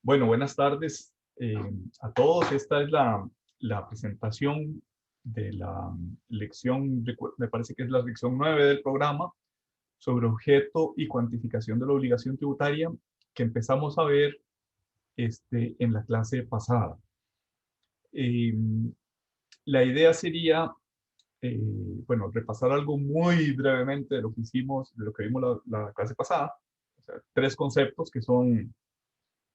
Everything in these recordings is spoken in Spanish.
Bueno, buenas tardes a todos. Esta es la presentación de la lección, me parece que es la lección 9 del programa, sobre objeto y cuantificación de la obligación tributaria, que empezamos a ver en la clase pasada. La idea sería, bueno, repasar algo muy brevemente de lo que hicimos, de lo que vimos la clase pasada. O sea, tres conceptos que son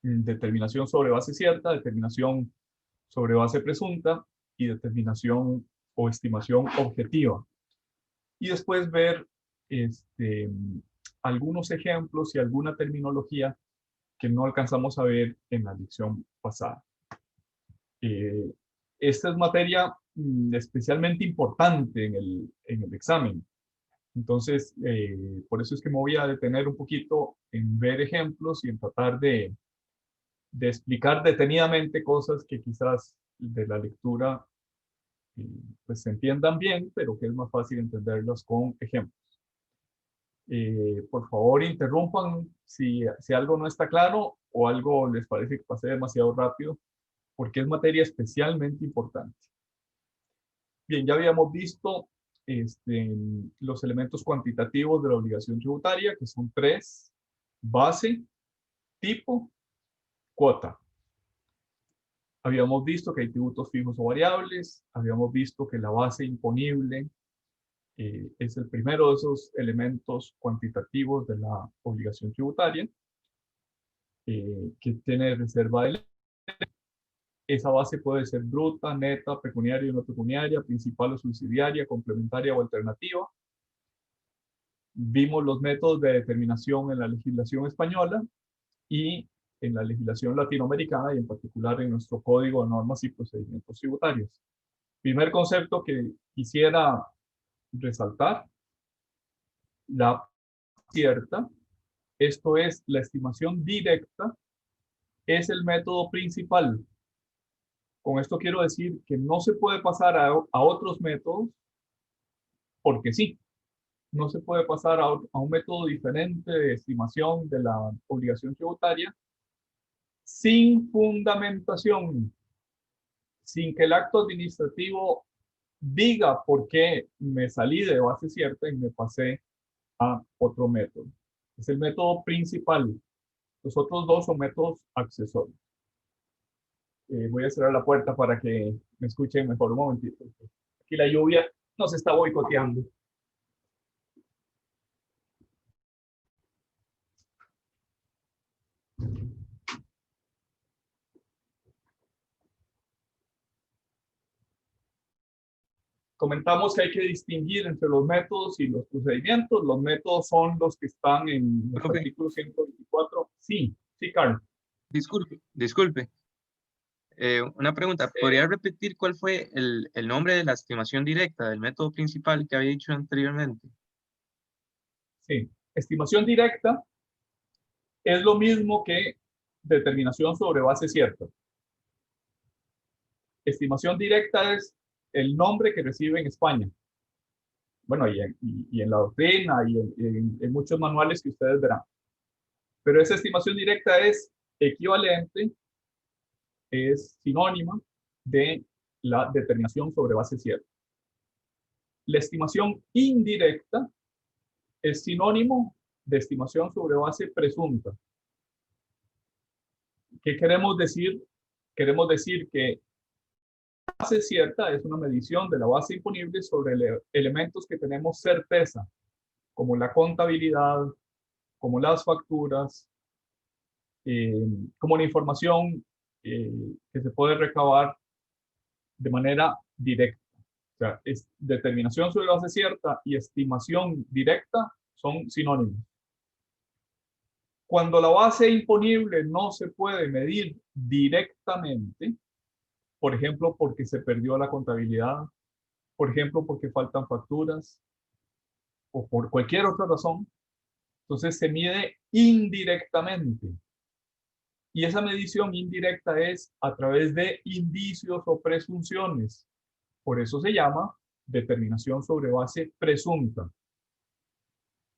determinación sobre base cierta, determinación sobre base presunta y determinación o estimación objetiva. Y después ver algunos ejemplos y alguna terminología que no alcanzamos a ver en la lección pasada. Esta es materia especialmente importante en el examen. Entonces, por eso es que me voy a detener un poquito en ver ejemplos y en tratar de explicar detenidamente cosas que quizás de la lectura pues se entiendan bien, pero que es más fácil entenderlas con ejemplos. Por favor, interrumpan si algo no está claro o algo les parece que pasé demasiado rápido, porque es materia especialmente importante. Bien, ya habíamos visto los elementos cuantitativos de la obligación tributaria, que son tres: base, tipo, cuota. Habíamos visto que hay tributos fijos o variables, habíamos visto que la base imponible es el primero de esos elementos cuantitativos de la obligación tributaria, que tiene reserva de ley. Esa base puede ser bruta, neta, pecuniaria o no pecuniaria, principal o subsidiaria, complementaria o alternativa. Vimos los métodos de determinación en la legislación española y en la legislación latinoamericana, y en particular en nuestro Código de Normas y Procedimientos Tributarios. Primer concepto que quisiera resaltar: la cierta, esto es la estimación directa, es el método principal. Con esto quiero decir que no se puede pasar a otros métodos porque sí. No se puede pasar a un método diferente de estimación de la obligación tributaria sin fundamentación, sin que el acto administrativo diga por qué me salí de base cierta y me pasé a otro método. Es el método principal. Los otros dos son métodos accesorios. Voy a cerrar la puerta para que me escuchen mejor un momentito. Aquí la lluvia nos está boicoteando. Comentamos que hay que distinguir entre los métodos y los procedimientos. Los métodos son los que están en el artículo 124. Sí, Carlos. Disculpe. Una pregunta, ¿podría repetir cuál fue el nombre de la estimación directa del método principal que había dicho anteriormente? Sí, estimación directa es lo mismo que determinación sobre base cierta. Estimación directa es el nombre que recibe en España. Bueno, y en la doctrina y en muchos manuales que ustedes verán. Pero esa estimación directa es equivalente, es sinónima de la determinación sobre base cierta. La estimación indirecta es sinónimo de estimación sobre base presunta. ¿Qué queremos decir? Queremos decir que la base cierta es una medición de la base imponible sobre elementos que tenemos certeza, como la contabilidad, como las facturas, como la información que se puede recabar de manera directa. O sea, determinación sobre base cierta y estimación directa son sinónimos. Cuando la base imponible no se puede medir directamente, por ejemplo, porque se perdió la contabilidad, por ejemplo, porque faltan facturas, o por cualquier otra razón, entonces se mide indirectamente. Y esa medición indirecta es a través de indicios o presunciones. Por eso se llama determinación sobre base presunta.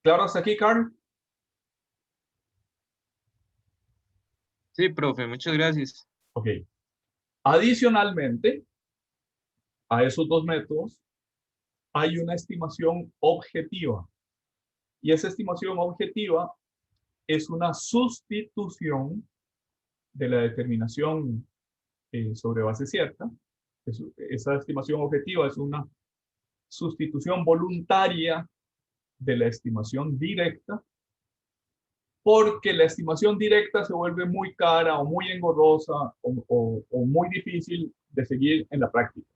¿Claro hasta aquí, Carl? Sí, profe, muchas gracias. Ok. Adicionalmente a esos dos métodos, hay una estimación objetiva. Y esa estimación objetiva es una sustitución de la determinación sobre base cierta. Esa estimación objetiva es una sustitución voluntaria de la estimación directa, porque la estimación directa se vuelve muy cara o muy engorrosa o muy difícil de seguir en la práctica.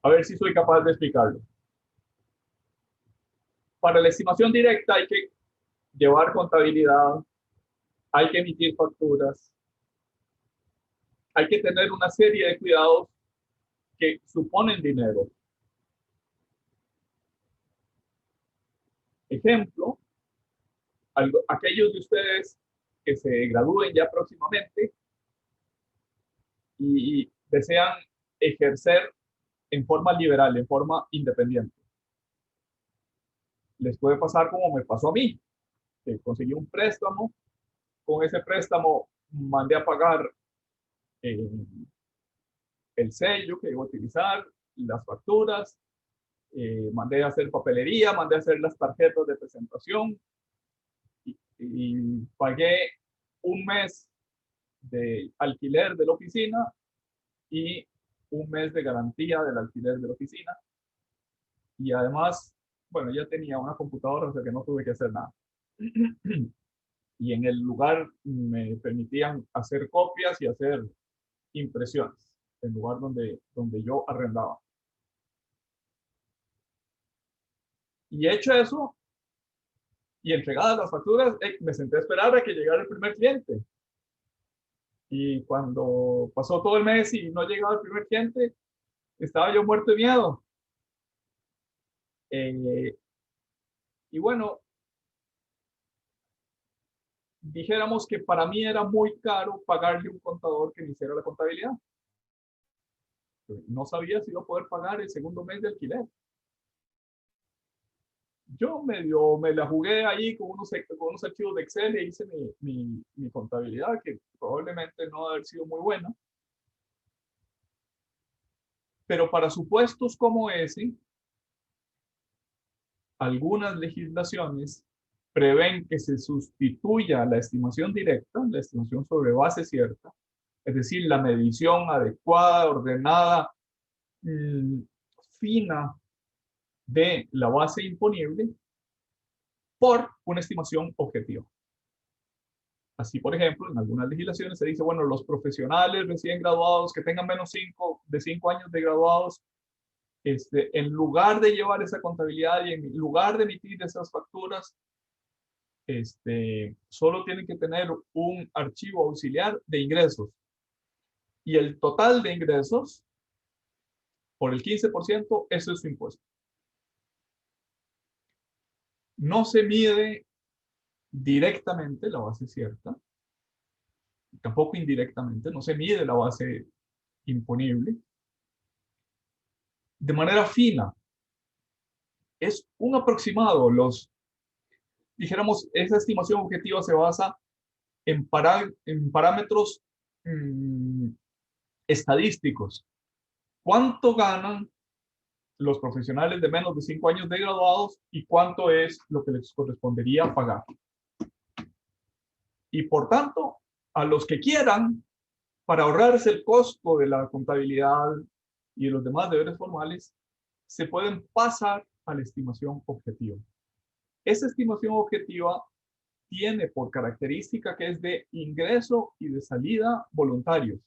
A ver si soy capaz de explicarlo. Para la estimación directa hay que llevar contabilidad, hay que emitir facturas, hay que tener una serie de cuidados que suponen dinero. Ejemplo, aquellos de ustedes que se gradúen ya próximamente y desean ejercer en forma liberal, en forma independiente. Les puede pasar como me pasó a mí, que conseguí un préstamo, con ese préstamo mandé a pagar eh, el sello que iba a utilizar, las facturas, mandé a hacer papelería, mandé a hacer las tarjetas de presentación y pagué un mes de alquiler de la oficina y un mes de garantía del alquiler de la oficina. Y además, bueno, ya tenía una computadora, o sea que no tuve que hacer nada. Y en el lugar me permitían hacer copias y hacer impresiones, en el lugar donde yo arrendaba. Y hecho eso, y entregadas las facturas, me senté a esperar a que llegara el primer cliente. Y cuando pasó todo el mes y no llegaba el primer cliente, estaba yo muerto de miedo. Y bueno, dijéramos que para mí era muy caro pagarle un contador que me hiciera la contabilidad. No sabía si iba a poder pagar el segundo mes de alquiler. Yo me la jugué ahí con unos archivos de Excel e hice mi contabilidad, que probablemente no debe haber sido muy buena. Pero para supuestos como ese, algunas legislaciones prevén que se sustituya la estimación directa, la estimación sobre base cierta, es decir, la medición adecuada, ordenada, fina de la base imponible, por una estimación objetiva. Así, por ejemplo, en algunas legislaciones se dice, bueno, los profesionales recién graduados que tengan menos de 5 años de graduados, en lugar de llevar esa contabilidad y en lugar de emitir esas facturas, solo tienen que tener un archivo auxiliar de ingresos. Y el total de ingresos, por el 15%, eso es su impuesto. No se mide directamente la base cierta, tampoco indirectamente, no se mide la base imponible. De manera fina, es un aproximado. Dijéramos, esa estimación objetiva se basa en parámetros estadísticos. ¿Cuánto ganan los profesionales de menos de 5 años de graduados y cuánto es lo que les correspondería pagar? Y por tanto, a los que quieran, para ahorrarse el costo de la contabilidad y de los demás deberes formales, se pueden pasar a la estimación objetiva. Esa estimación objetiva tiene por característica que es de ingreso y de salida voluntarios.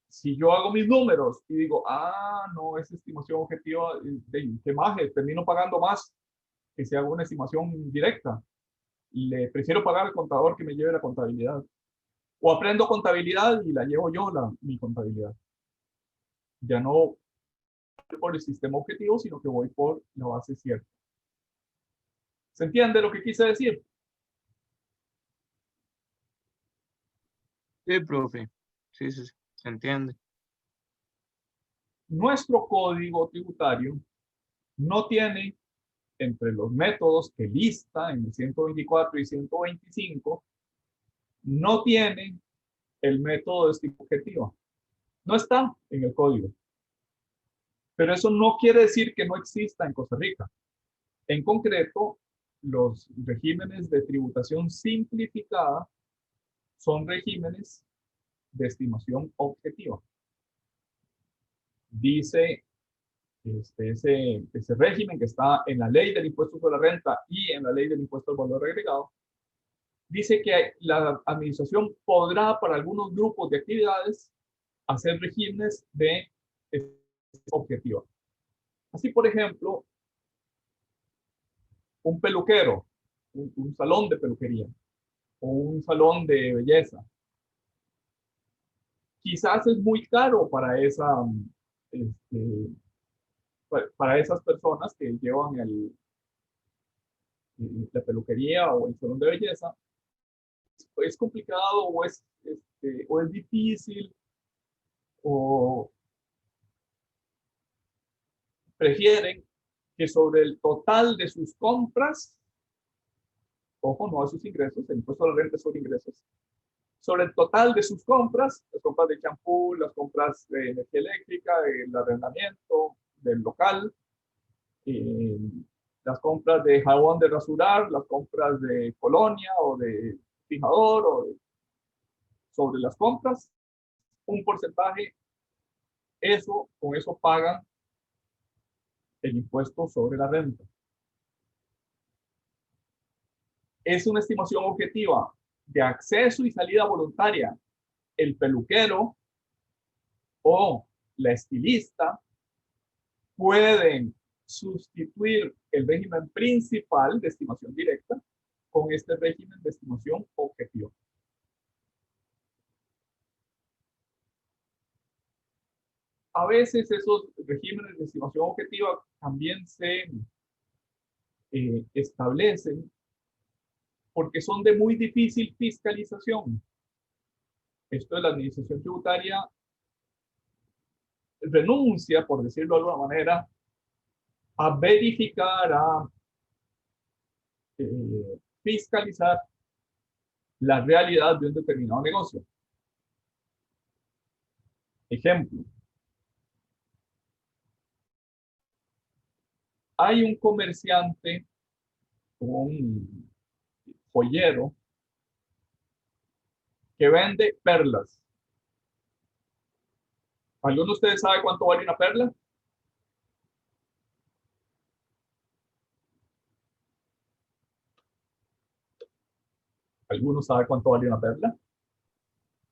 Si yo hago mis números y digo, no, esa estimación objetiva, que maje, termino pagando más que si hago una estimación directa. Le prefiero pagar al contador que me lleve la contabilidad. O aprendo contabilidad y la llevo yo, mi contabilidad. Ya no por el sistema objetivo, sino que voy por la base cierta. ¿Se entiende lo que quise decir? Sí, profe. Sí, sí, se entiende. Nuestro código tributario no tiene entre los métodos que lista en el 124 y 125, no tiene el método de estima objetiva. No está en el código. Pero eso no quiere decir que no exista en Costa Rica. En concreto, los regímenes de tributación simplificada son regímenes de estimación objetiva. Dice ese régimen que está en la ley del impuesto sobre la renta y en la ley del impuesto al valor agregado, dice que la administración podrá para algunos grupos de actividades hacer regímenes de objetiva. Así, por ejemplo, un peluquero, un salón de peluquería o un salón de belleza. Quizás es muy caro para para esas personas que llevan la peluquería o el salón de belleza. Es complicado o es difícil o prefieren que sobre el total de sus compras, ojo, no de sus ingresos, el impuesto a la renta es sobre ingresos, sobre el total de sus compras, las compras de champú, las compras de energía eléctrica, el arrendamiento del local, las compras de jabón de rasurar, las compras de colonia o de fijador, sobre las compras, un porcentaje, con eso pagan el impuesto sobre la renta. Es una estimación objetiva de acceso y salida voluntaria. El peluquero o la estilista pueden sustituir el régimen principal de estimación directa con este régimen de estimación objetiva. A veces esos regímenes de estimación objetiva también se establecen porque son de muy difícil fiscalización. Esto de la administración tributaria renuncia, por decirlo de alguna manera, a verificar, a fiscalizar la realidad de un determinado negocio. Ejemplo, hay un comerciante, un joyero, que vende perlas. ¿Alguno de ustedes sabe cuánto vale una perla? ¿Alguno sabe cuánto vale una perla?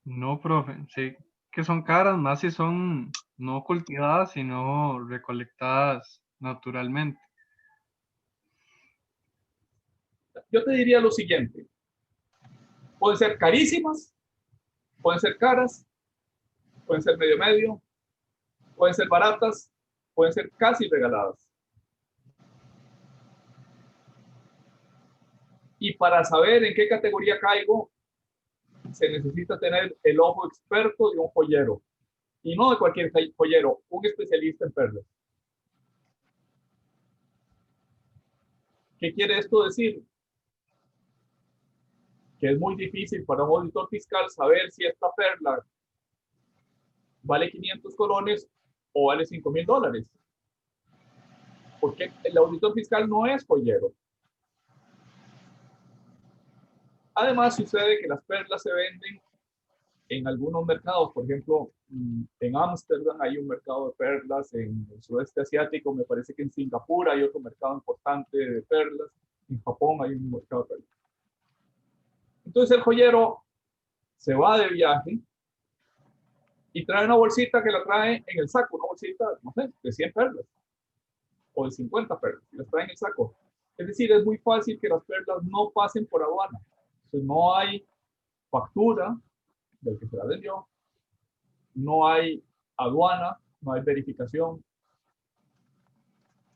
No, profe, sé que son caras, más si son no cultivadas, sino recolectadas naturalmente. Yo te diría lo siguiente. Pueden ser carísimas, pueden ser caras, pueden ser medio, pueden ser baratas, pueden ser casi regaladas. Y para saber en qué categoría caigo, se necesita tener el ojo experto de un joyero. Y no de cualquier joyero, un especialista en perlas. ¿Qué quiere esto decir? Que es muy difícil para un auditor fiscal saber si esta perla vale 500 colones o vale $5,000. Porque el auditor fiscal no es joyero. Además, sucede que las perlas se venden en algunos mercados. Por ejemplo, en Ámsterdam hay un mercado de perlas, en el sudeste asiático, me parece que en Singapur hay otro mercado importante de perlas, en Japón hay un mercado de perlas. Entonces el joyero se va de viaje y trae una bolsita que la trae en el saco, una bolsita, no sé, de 100 perlas o de 50 perlas, y las trae en el saco. Es decir, es muy fácil que las perlas no pasen por aduana. Entonces no hay factura del que se la vendió, no hay aduana, no hay verificación.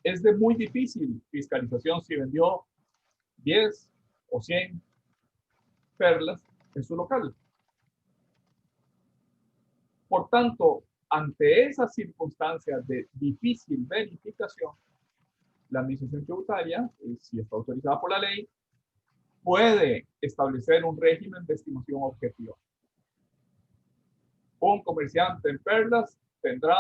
Es de muy difícil fiscalización si vendió 10 o 100 perlas en su local. Por tanto, ante esas circunstancias de difícil verificación, la administración tributaria, si está autorizada por la ley, puede establecer un régimen de estimación objetiva. Un comerciante en perlas tendrá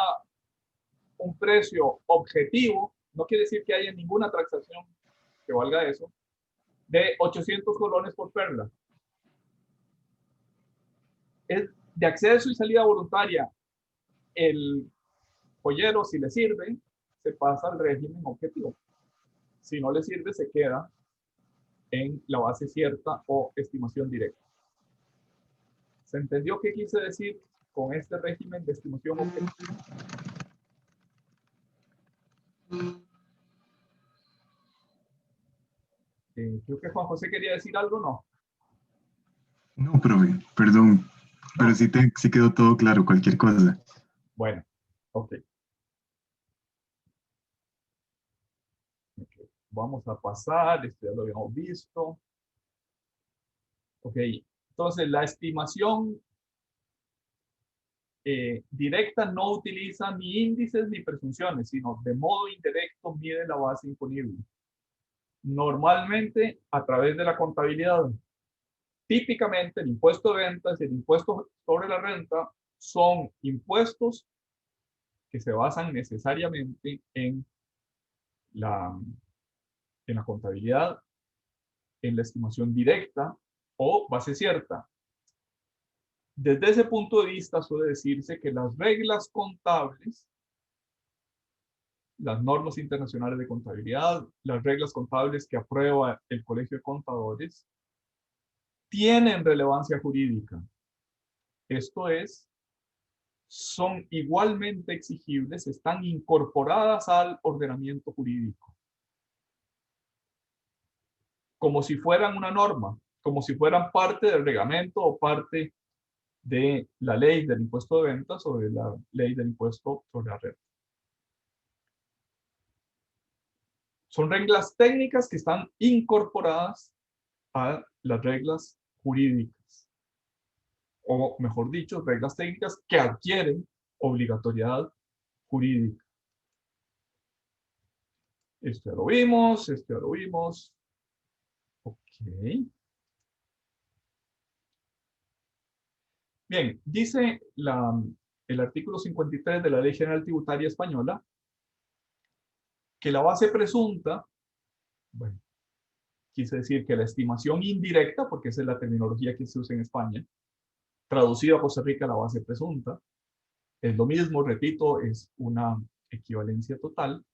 un precio objetivo, no quiere decir que haya ninguna transacción que valga eso, de 800 colones por perla. Es de acceso y salida voluntaria. El joyero, si le sirve, se pasa al régimen objetivo. Si no le sirve, se queda en la base cierta o estimación directa. ¿Se entendió qué quise decir con este régimen de estimación objetiva? Creo que Juan José quería decir algo, ¿no? No, profe, perdón, pero No. sí quedó todo claro, cualquier cosa. Bueno, ok. Vamos a pasar, esto ya lo habíamos visto. Ok, entonces la estimación directa no utiliza ni índices ni presunciones, sino de modo indirecto mide la base imponible. Normalmente a través de la contabilidad. Típicamente el impuesto de ventas y el impuesto sobre la renta son impuestos que se basan necesariamente en la contabilidad, en la estimación directa o base cierta. Desde ese punto de vista suele decirse que las reglas contables, las normas internacionales de contabilidad, las reglas contables que aprueba el Colegio de Contadores, tienen relevancia jurídica. Esto es, son igualmente exigibles, están incorporadas al ordenamiento jurídico. Como si fueran una norma, como si fueran parte del reglamento o parte de la ley del impuesto de ventas o de la ley del impuesto sobre la renta. Son reglas técnicas que están incorporadas a las reglas jurídicas. O mejor dicho, reglas técnicas que adquieren obligatoriedad jurídica. Esto ya lo vimos, esto ya lo vimos. Ok. Bien, dice el artículo 53 de la Ley General Tributaria Española que la base presunta, bueno, quise decir que la estimación indirecta, porque esa es la terminología que se usa en España, traducida a Costa Rica, la base presunta, es lo mismo, repito, es una equivalencia total,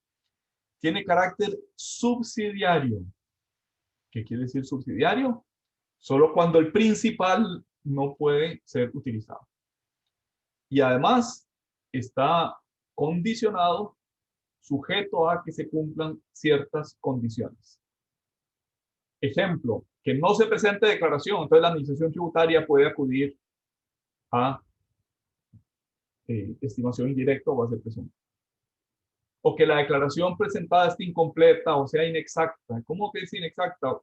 tiene carácter subsidiario. ¿Qué quiere decir subsidiario? Solo cuando el principal no puede ser utilizado. Y además está condicionado, sujeto a que se cumplan ciertas condiciones. Ejemplo, que no se presente declaración, entonces la administración tributaria puede acudir a estimación indirecta o base presunta. O que la declaración presentada esté incompleta o sea inexacta. ¿Cómo que es inexacta?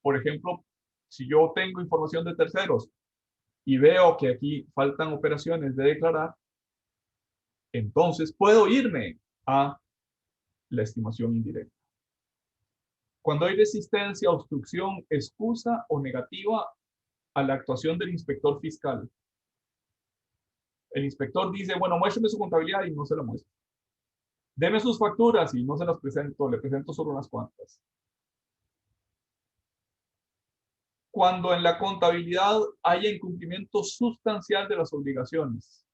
Por ejemplo, si yo tengo información de terceros y veo que aquí faltan operaciones de declarar, entonces puedo irme a la estimación indirecta. Cuando hay resistencia, obstrucción, excusa o negativa a la actuación del inspector fiscal. El inspector dice, bueno, muéstrame su contabilidad y no se la muestra. Deme sus facturas y no se las presento, le presento solo unas cuantas. Cuando en la contabilidad haya incumplimiento sustancial de las obligaciones.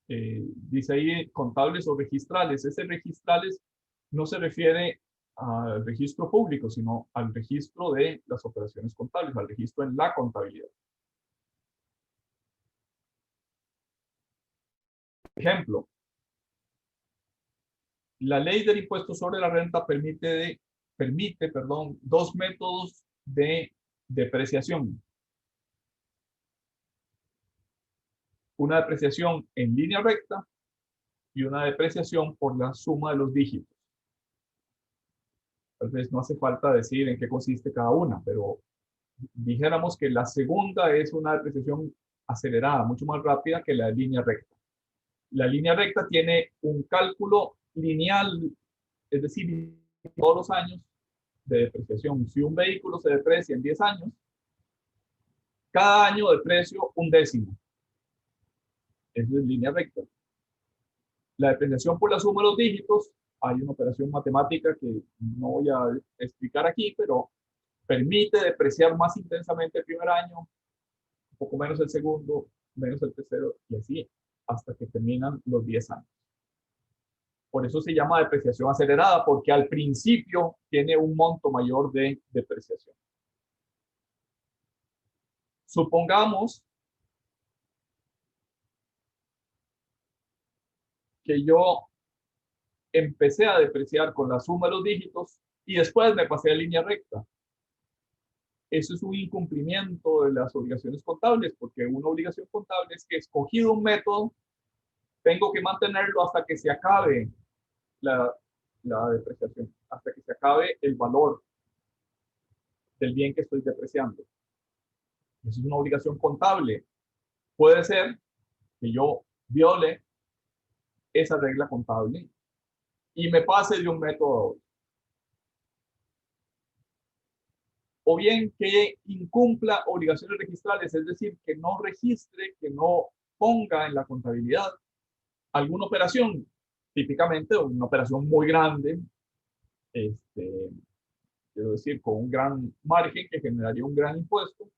Dice ahí contables o registrales. Ese registrales no se refiere al registro público, sino al registro de las operaciones contables, al registro en la contabilidad. Ejemplo, la ley del impuesto sobre la renta permite, dos métodos de depreciación. Una depreciación en línea recta y una depreciación por la suma de los dígitos. Tal vez no hace falta decir en qué consiste cada una, pero dijéramos que la segunda es una depreciación acelerada, mucho más rápida que la línea recta. La línea recta tiene un cálculo lineal es decir, todos los años de depreciación. Si un vehículo se deprecia en 10 años, cada año deprecio un décimo. Eso es línea recta. La depreciación por la suma de los dígitos, hay una operación matemática que no voy a explicar aquí, pero permite depreciar más intensamente el primer año, un poco menos el segundo, menos el tercero, y así hasta que terminan los 10 años. Por eso se llama depreciación acelerada, porque al principio tiene un monto mayor de depreciación. Supongamos que yo empecé a depreciar con la suma de los dígitos y después me pasé a línea recta. Eso es un incumplimiento de las obligaciones contables, porque una obligación contable es que escogido un método, tengo que mantenerlo hasta que se acabe la depreciación, hasta que se acabe el valor del bien que estoy depreciando. Eso es una obligación contable. Puede ser que yo viole esa regla contable y me pase de un método a otro. O bien que incumpla obligaciones registrales, es decir, que no registre, que no ponga en la contabilidad alguna operación, típicamente una operación muy grande, quiero decir, con un gran margen que generaría un gran impuesto,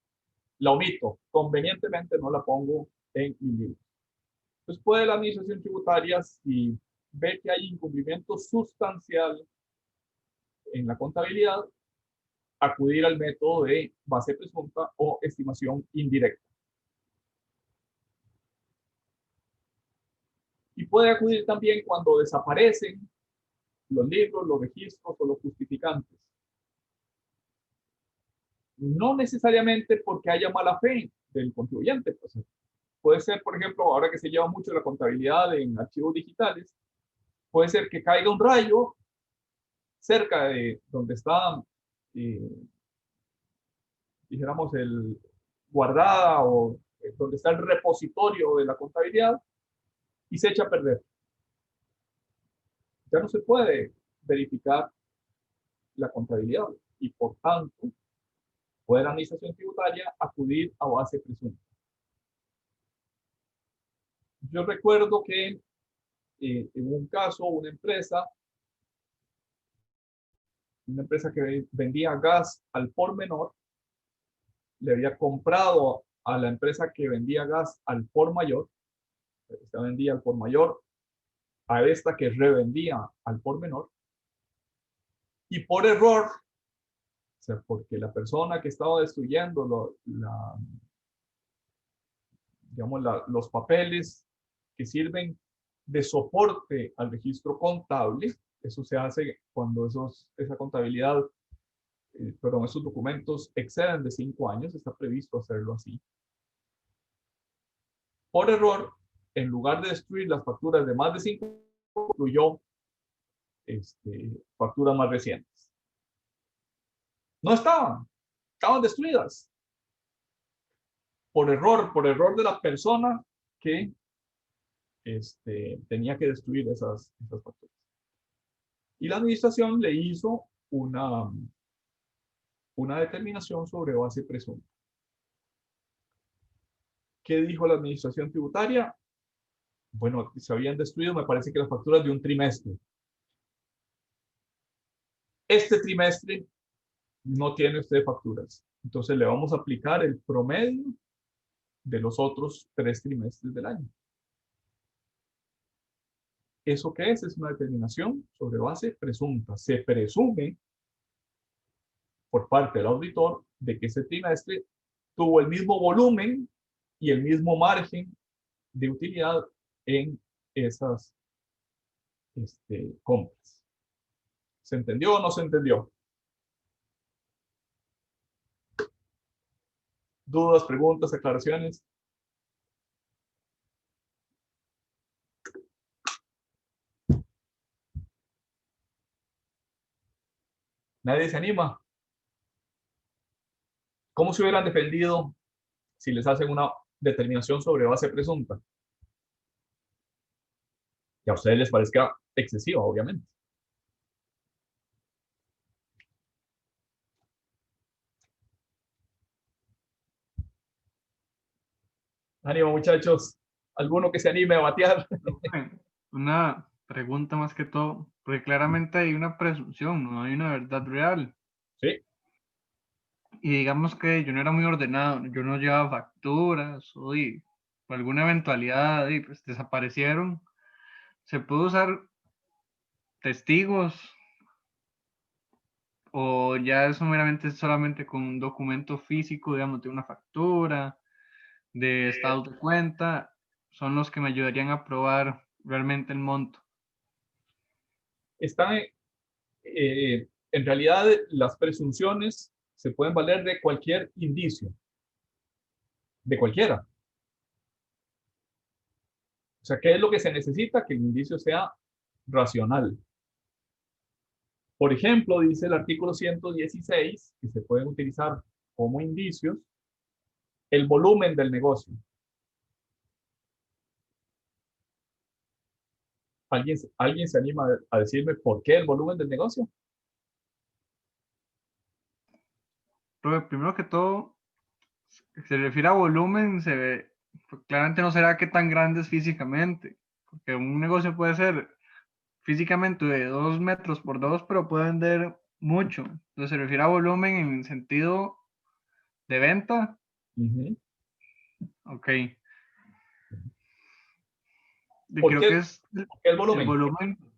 la omito, convenientemente no la pongo en mi libro. Entonces puede la administración tributaria, si ve que hay incumplimiento sustancial en la contabilidad, acudir al método de base presunta o estimación indirecta. Y puede acudir también cuando desaparecen los libros, los registros o los justificantes. No necesariamente porque haya mala fe del contribuyente. Pues, puede ser, por ejemplo, ahora que se lleva mucho la contabilidad en archivos digitales, puede ser que caiga un rayo cerca de donde está, dijéramos, el guardada o donde está el repositorio de la contabilidad y se echa a perder. Ya no se puede verificar la contabilidad y por tanto puede la administración tributaria acudir a base presunta. Yo recuerdo que en un caso una empresa que vendía gas al por menor le había comprado a la empresa que vendía gas al por mayor, esta vendía al por mayor a esta que revendía al por menor, y por error, o sea, porque la persona que estaba destruyendo los papeles que sirven de soporte al registro contable, eso se hace cuando esa contabilidad, esos documentos exceden de 5 años, está previsto hacerlo así. Por error, en lugar de destruir las facturas de más de 5 años, incluyó facturas más recientes. No estaban destruidas. Por error de la persona que tenía que destruir esas facturas. Y la administración le hizo una determinación sobre base presunta. ¿Qué dijo la administración tributaria? Bueno, se habían destruido, me parece que las facturas de un trimestre. Este trimestre no tiene usted facturas. Entonces le vamos a aplicar el promedio de los otros 3 trimestres del año. ¿Eso qué es? Es una determinación sobre base presunta. Se presume por parte del auditor de que ese trimestre tuvo el mismo volumen y el mismo margen de utilidad en esas compras. ¿Se entendió o no se entendió? ¿Dudas, preguntas, aclaraciones? ¿Nadie se anima? ¿Cómo se hubieran defendido si les hacen una determinación sobre base presunta? Y a ustedes les parezca excesiva, obviamente. Ánimo, muchachos. Alguno que se anime a batear. Una pregunta más que todo, porque claramente hay una presunción, no hay una verdad real. Sí. Y digamos que yo no era muy ordenado, yo no llevaba facturas, o por alguna eventualidad pues desaparecieron. ¿Se puede usar testigos o ya eso meramente es solamente con un documento físico, digamos, de una factura, de estados de cuenta, son los que me ayudarían a probar realmente el monto? Están, en realidad, las presunciones se pueden valer de cualquier indicio, de cualquiera. O sea, ¿qué es lo que se necesita? Que el indicio sea racional. Por ejemplo, dice el artículo 116, que se pueden utilizar como indicios, el volumen del negocio. ¿Alguien se anima a decirme por qué el volumen del negocio? Pero primero que todo, se refiere a volumen, pues, claramente no será qué tan grande es físicamente, porque un negocio puede ser físicamente de 2 metros por 2, pero puede vender mucho. Entonces se refiere a volumen en el sentido de venta. Uh-huh. Ok. Y ¿Por creo que qué, es por qué el el volumen? volumen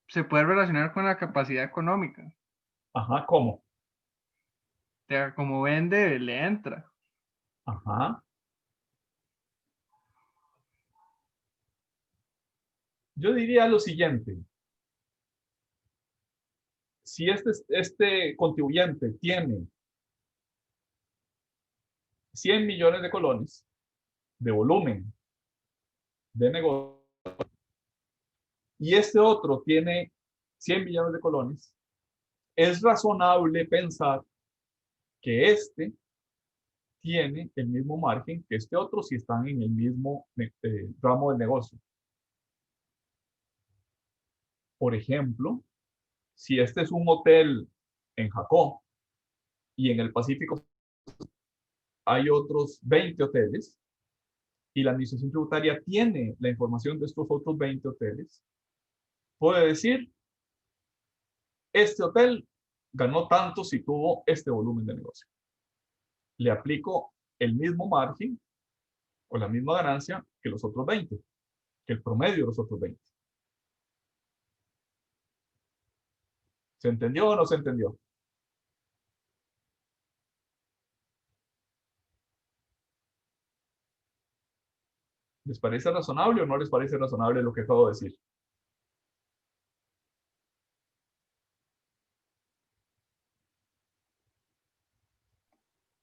se puede relacionar con la capacidad económica. Ajá, ¿cómo? O sea, como vende, le entra. Ajá. Yo diría lo siguiente. Si este contribuyente tiene 100 millones de colones de volumen de negocio y este otro tiene 100 millones de colones, es razonable pensar que este tiene el mismo margen que este otro si están en el mismo ramo del negocio. Por ejemplo, si este es un hotel en Jacó y en el Pacífico hay otros 20 hoteles y la administración tributaria tiene la información de estos otros 20 hoteles, puede decir, este hotel ganó tanto si tuvo este volumen de negocio. Le aplico el mismo margen o la misma ganancia que los otros 20, que el promedio de los otros 20. ¿Se entendió o no se entendió? ¿Les parece razonable o no les parece razonable lo que acabo de decir?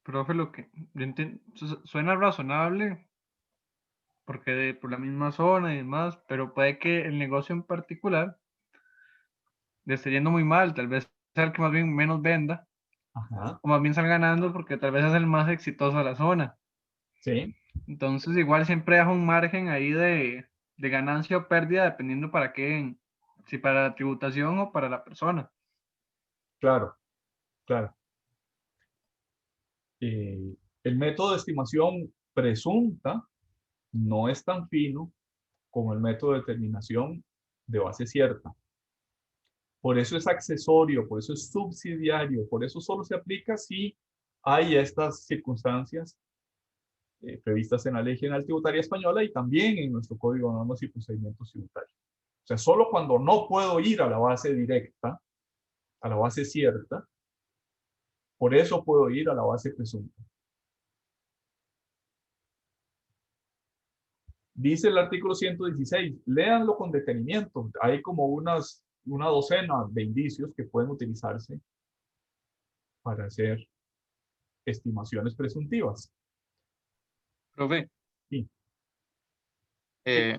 Profe, lo que suena razonable porque por la misma zona y demás, pero puede que el negocio en particular le esté yendo muy mal, tal vez sea el que más bien menos venda, Ajá, o más bien salga ganando porque tal vez es el más exitoso de la zona. sí, Entonces igual siempre deja un margen ahí de ganancia o pérdida dependiendo para qué, si para la tributación o para la persona. claro, claro. El método de estimación presunta no es tan fino como el método de determinación de base cierta. Por eso es accesorio, por eso es subsidiario, por eso solo se aplica si hay estas circunstancias previstas en la Ley General Tributaria Española y también en nuestro Código de Normas y Procedimientos Tributarios. O sea, solo cuando no puedo ir a la base directa, a la base cierta, por eso puedo ir a la base presunta. Dice el artículo 116, léanlo con detenimiento. Hay como una docena de indicios que pueden utilizarse para hacer estimaciones presuntivas. Profe, Sí.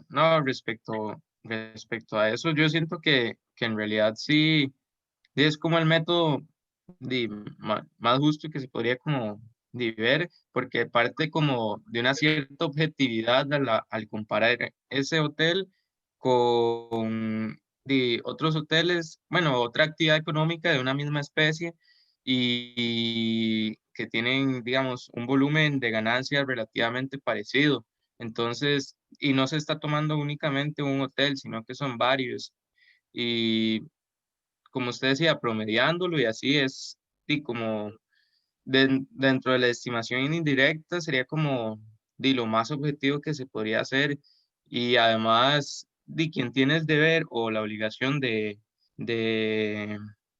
no, respecto a eso, yo siento que en realidad sí es como el método más justo que se podría como ver, porque parte como de una cierta objetividad al comparar ese hotel con otros hoteles, bueno, otra actividad económica de una misma especie y que tienen, digamos, un volumen de ganancias relativamente parecido. Entonces, y no se está tomando únicamente un hotel, sino que son varios. Y como usted decía, promediándolo y así es, y como dentro de la estimación indirecta sería como lo más objetivo que se podría hacer. Y además, quien tiene el deber o la obligación de, de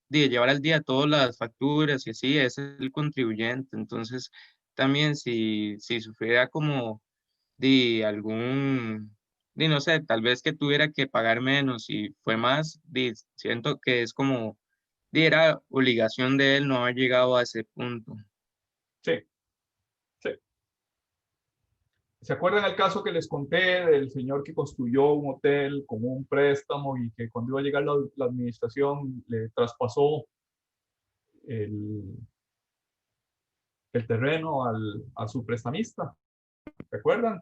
llevar al día todas las facturas y así es el contribuyente. Entonces, también si sufriera como algún, no sé, tal vez que tuviera que pagar menos y fue más, siento que es como, era obligación de él no haber llegado a ese punto. Sí, sí. ¿Se acuerdan el caso que les conté del señor que construyó un hotel con un préstamo y que cuando iba a llegar la administración le traspasó el, el terreno a su prestamista? ¿Se acuerdan?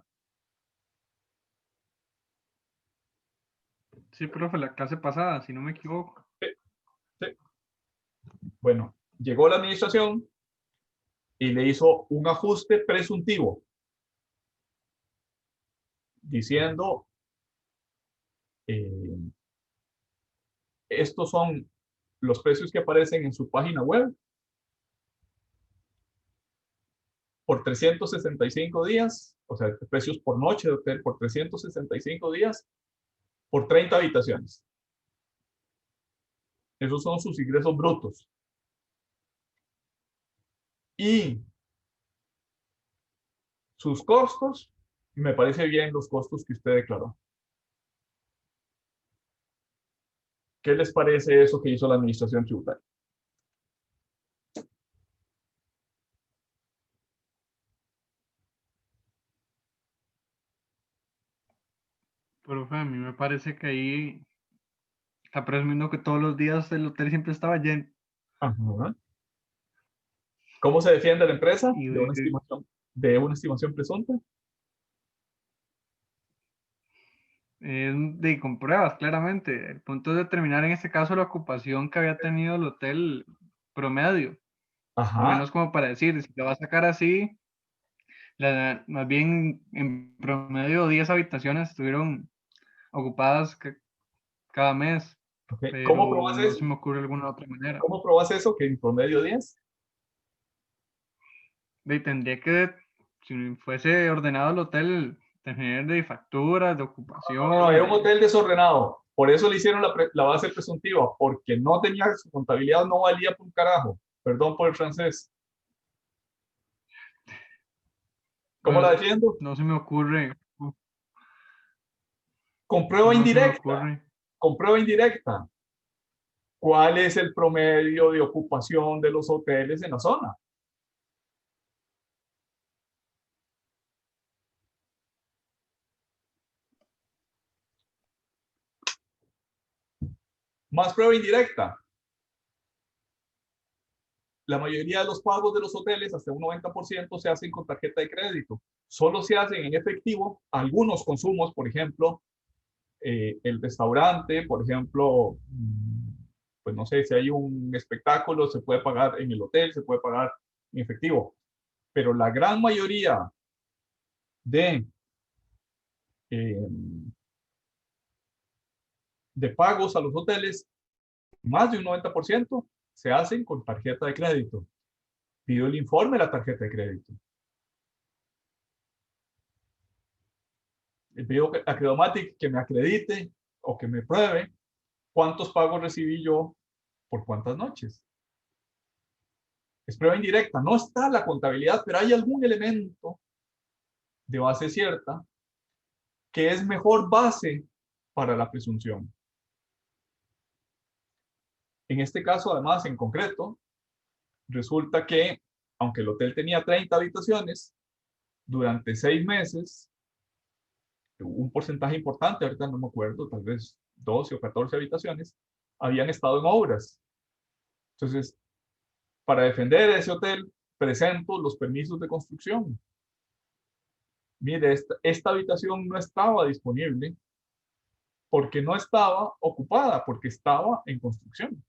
Sí, profe, la clase pasada, si no me equivoco. Sí. Bueno, llegó la administración y le hizo un ajuste presuntivo, diciendo, eh, estos son los precios que aparecen en su página web por 365 días, o sea, precios por noche de hotel por 365 días, por 30 habitaciones. Esos son sus ingresos brutos. Y sus costos, me parece bien los costos que usted declaró. ¿Qué les parece eso que hizo la administración tributaria? Profe, a mí me parece que ahí está presumiendo que todos los días el hotel siempre estaba lleno. Ajá. ¿Cómo se defiende la empresa Y de una estimación presunta? con pruebas, claramente. El punto es determinar en este caso la ocupación que había tenido el hotel promedio. Al Ajá. menos como para decir, si lo va a sacar así, más bien en promedio 10 habitaciones estuvieron ocupadas cada mes, Okay. ¿Cómo pero probas no eso? se me ocurre alguna otra manera. ¿Cómo probas eso que en promedio 10? Tendría que, si fuese ordenado el hotel, tener de facturas, de No, ocupación, era un hotel desordenado. Por eso le hicieron la base presuntiva, porque no tenía su contabilidad, no valía por un carajo. Perdón por el francés. ¿Cómo la pues defiendo? no se me ocurre, Con prueba no se me indirecta. ocurre. Con prueba indirecta. ¿Cuál es el promedio de ocupación de los hoteles en la zona? Más prueba indirecta. La mayoría de los pagos de los hoteles, hasta un 90%, se hacen con tarjeta de crédito. Solo se hacen en efectivo algunos consumos, por ejemplo, el restaurante, por ejemplo, pues no sé, si hay un espectáculo, se puede pagar en el hotel, se puede pagar en efectivo. Pero la gran mayoría de, eh, de pagos a los hoteles, más de un 90%, se hacen con tarjeta de crédito. Pido el informe de la tarjeta de crédito. Le pido a Credomatic que me acredite o que me pruebe cuántos pagos recibí yo por cuántas noches. Es prueba indirecta, no está la contabilidad, pero hay algún elemento de base cierta que es mejor base para la presunción. En este caso, además, en concreto, resulta que, aunque el hotel tenía 30 habitaciones, durante 6 meses, un porcentaje importante, ahorita no me acuerdo, tal vez 12 o 14 habitaciones, habían estado en obras. Entonces, para defender ese hotel, presento los permisos de construcción. Mire, esta habitación no estaba disponible porque no estaba ocupada, porque estaba en construcción.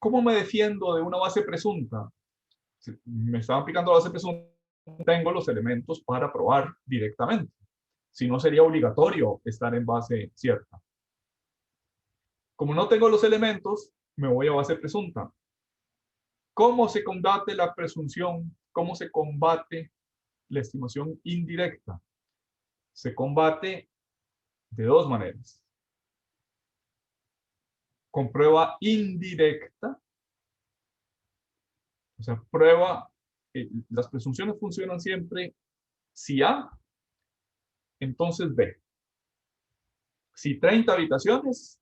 ¿Cómo me defiendo de una base presunta? Si me están aplicando la base presunta, tengo los elementos para probar directamente. Si no, sería obligatorio estar en base cierta. Como no tengo los elementos, me voy a base presunta. ¿Cómo se combate la presunción? ¿Cómo se combate la estimación indirecta? Se combate de dos maneras. Con prueba indirecta, o sea, prueba, las presunciones funcionan siempre si A, entonces B. Si 30 habitaciones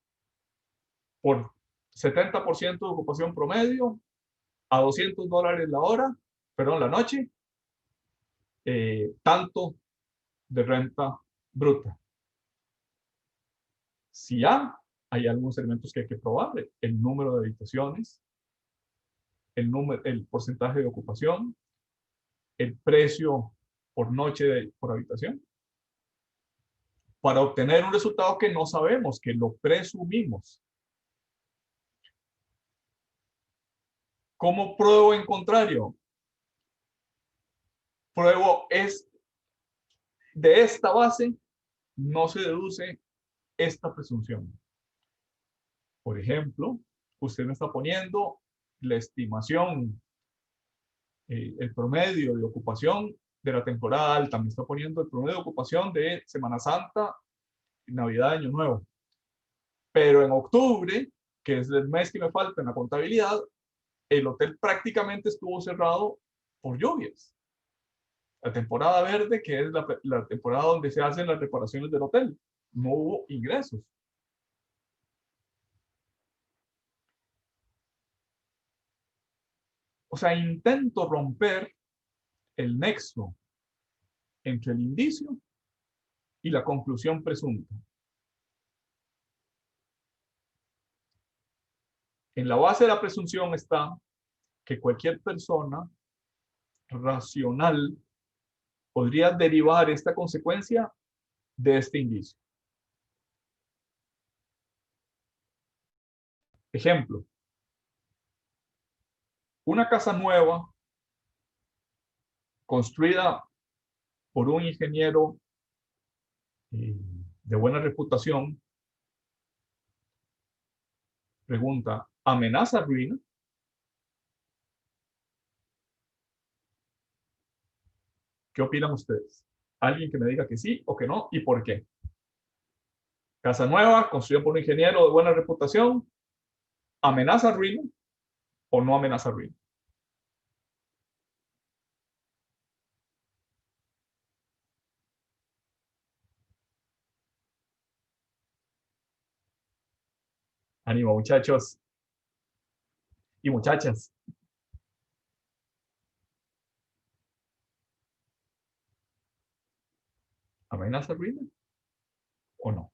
por 70% de ocupación promedio a $200 la hora, perdón, la noche, tanto de renta bruta. Si A, hay algunos elementos que hay que probar, el número de habitaciones, el porcentaje de ocupación, el precio por noche por habitación, para obtener un resultado que no sabemos, que lo presumimos. ¿Cómo pruebo en contrario? Pruebo de esta base no se deduce esta presunción. Por ejemplo, usted me está poniendo la estimación, el promedio de ocupación de la temporada alta, me está poniendo el promedio de ocupación de Semana Santa, Navidad, Año Nuevo. Pero en octubre, que es el mes que me falta en la contabilidad, el hotel prácticamente estuvo cerrado por lluvias. La temporada verde, que es la temporada donde se hacen las reparaciones del hotel, no hubo ingresos. O sea, intento romper el nexo entre el indicio y la conclusión presunta. En la base de la presunción está que cualquier persona racional podría derivar esta consecuencia de este indicio. Ejemplo, una casa nueva construida por un ingeniero de buena reputación, pregunta, ¿amenaza ruina? ¿Qué opinan ustedes? Alguien que me diga que sí o que no y por qué. Casa nueva, construida por un ingeniero de buena reputación, ¿amenaza ruina o no amenaza ruina? Ánimo, muchachos y muchachas. ¿Amenaza ruina o no?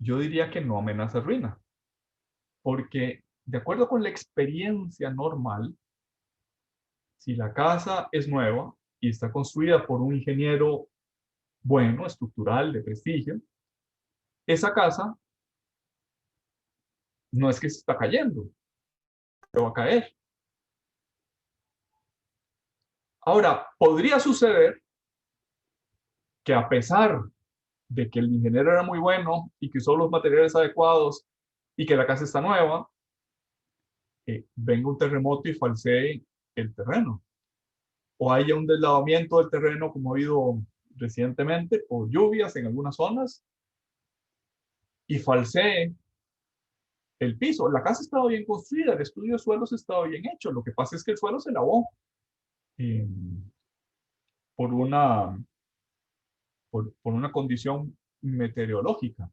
Yo diría que no amenaza ruina, porque de acuerdo con la experiencia normal, si la casa es nueva y está construida por un ingeniero bueno, estructural, de prestigio, esa casa no es que se está cayendo, se va a caer. Ahora, podría suceder que a pesar de que el ingeniero era muy bueno y que usó los materiales adecuados y que la casa está nueva, venga un terremoto y falsee el terreno. O haya un deslavamiento del terreno como ha habido recientemente por lluvias en algunas zonas y falsee el piso. La casa estaba bien construida, el estudio de suelos estaba bien hecho. Lo que pasa es que el suelo se lavó eh, por una condición meteorológica.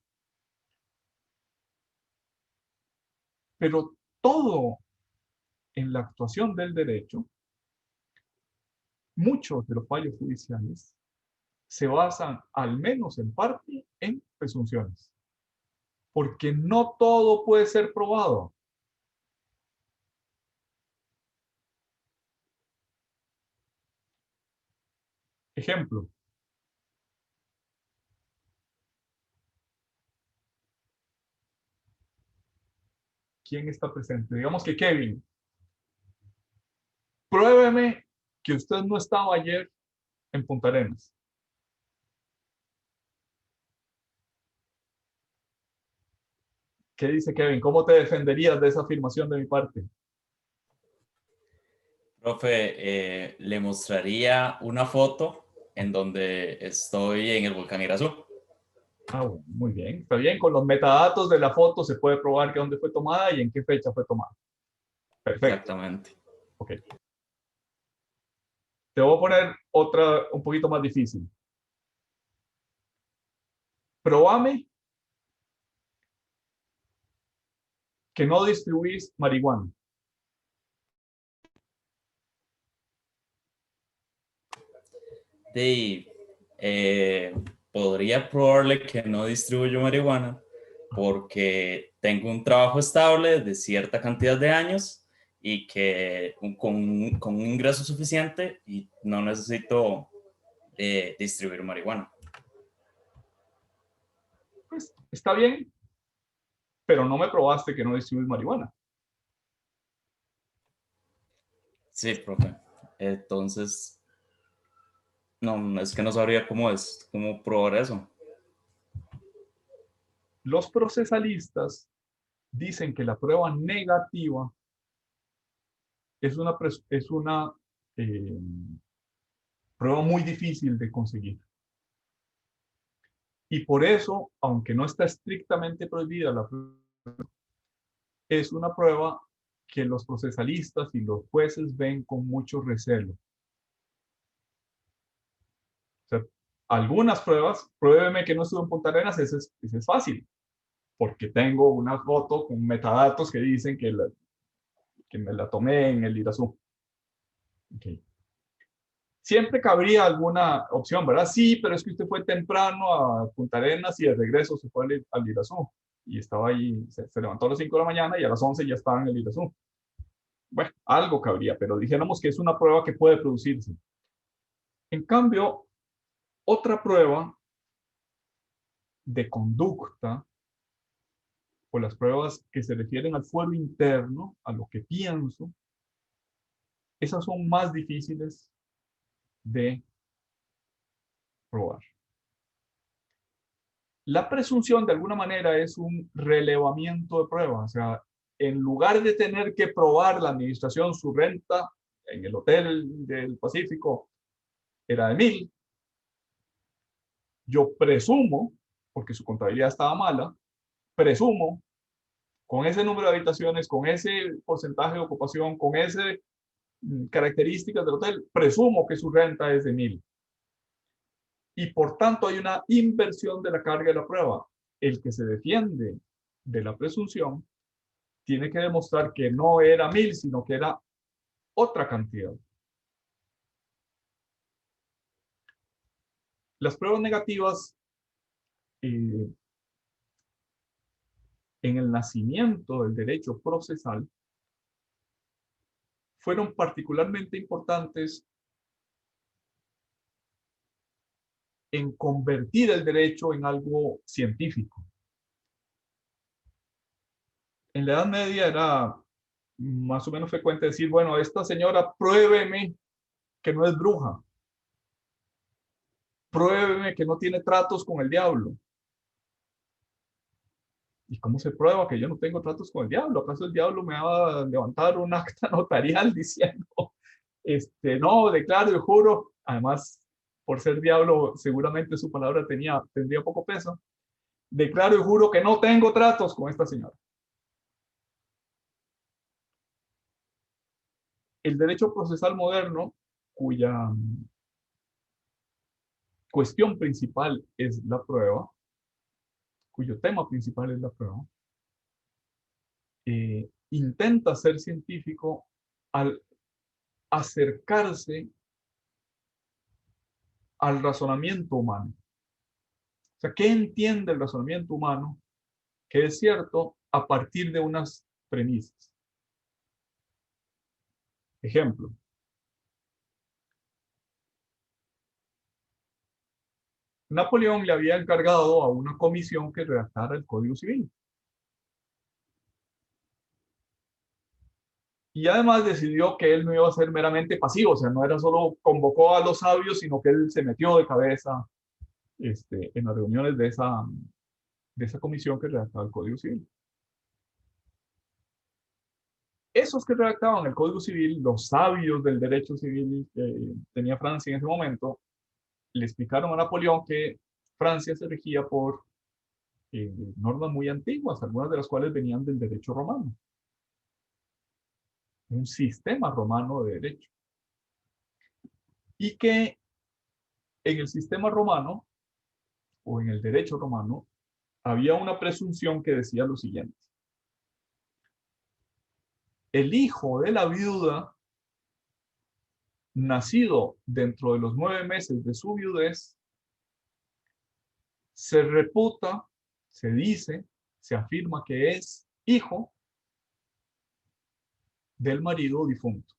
Pero todo en la actuación del derecho, muchos de los fallos judiciales se basan, al menos en parte, en presunciones. Porque no todo puede ser probado. Ejemplo. ¿Quién está presente? Digamos que Kevin. Pruébeme que usted no estaba ayer en Punta Arenas. ¿Qué dice Kevin? ¿Cómo te defenderías de esa afirmación de mi parte? Profe, le mostraría una foto en donde estoy en el volcán Irazú. Ah, bueno, muy bien. Está bien. Con los metadatos de la foto se puede probar que dónde fue tomada y en qué fecha fue tomada. Perfecto. Exactamente. Ok. Te voy a poner otra un poquito más difícil. Probame que no distribuís marihuana. De, podría probarle que no distribuyo marihuana porque tengo un trabajo estable de cierta cantidad de años y que con un ingreso suficiente y no necesito distribuir marihuana. Pues está bien, pero no me probaste que no distribuís marihuana. Sí, profe. Entonces, no, es que no sabría cómo probar eso. Los procesalistas dicen que la prueba negativa es una eh, prueba muy difícil de conseguir. Y por eso, aunque no está estrictamente prohibida la prueba, es una prueba que los procesalistas y los jueces ven con mucho recelo. O sea, algunas pruebas, pruébeme que no estuve en Punta Arenas, ese es fácil, porque tengo una foto con metadatos que dicen que me la tomé en el Irazú. Okay. Siempre cabría alguna opción, ¿verdad? Sí, pero es que usted fue temprano a Punta Arenas y de regreso se fue al Irazú. Y estaba ahí, se levantó a las 5 de la mañana y a las 11 ya estaba en el Irazú. Bueno, algo cabría, pero dijéramos que es una prueba que puede producirse. En cambio, otra prueba de conducta, o las pruebas que se refieren al fuero interno, a lo que pienso, esas son más difíciles de probar. La presunción, de alguna manera, es un relevamiento de pruebas. O sea, en lugar de tener que probar la administración su renta en el hotel del Pacífico era de 1,000, yo presumo, porque su contabilidad estaba mala, presumo, con ese número de habitaciones, con ese porcentaje de ocupación, con esas características del hotel, presumo que su renta es de 1,000. Y por tanto hay una inversión de la carga de la prueba. El que se defiende de la presunción tiene que demostrar que no era 1,000, sino que era otra cantidad. Las pruebas negativas en el nacimiento del derecho procesal fueron particularmente importantes en convertir el derecho en algo científico. En la Edad Media era más o menos frecuente decir, bueno, esta señora, pruébeme que no es bruja, pruébeme que no tiene tratos con el diablo. ¿Y cómo se prueba que yo no tengo tratos con el diablo? ¿Acaso el diablo me va a levantar un acta notarial diciendo, no, declaro y juro? Además, por ser diablo, seguramente su palabra tendría poco peso. Declaro y juro que no tengo tratos con esta señora. El derecho procesal moderno, cuya cuestión principal es la prueba, cuyo tema principal es la prueba, intenta ser científico al acercarse al razonamiento humano. O sea, ¿qué entiende el razonamiento humano? Que es cierto a partir de unas premisas. Ejemplo. Napoleón le había encargado a una comisión que redactara el Código Civil. Y además decidió que él no iba a ser meramente pasivo, o sea, no era solo convocó a los sabios, sino que él se metió de cabeza en las reuniones de esa comisión que redactaba el Código Civil. Esos que redactaban el Código Civil, los sabios del derecho civil que tenía Francia en ese momento, le explicaron a Napoleón que Francia se regía por normas muy antiguas, algunas de las cuales venían del derecho romano. Un sistema romano de derecho. Y que en el sistema romano, o en el derecho romano, había una presunción que decía lo siguiente. El hijo de la viuda, nacido dentro de los 9 meses de su viudez, se reputa, se dice, se afirma que es hijo del marido difunto.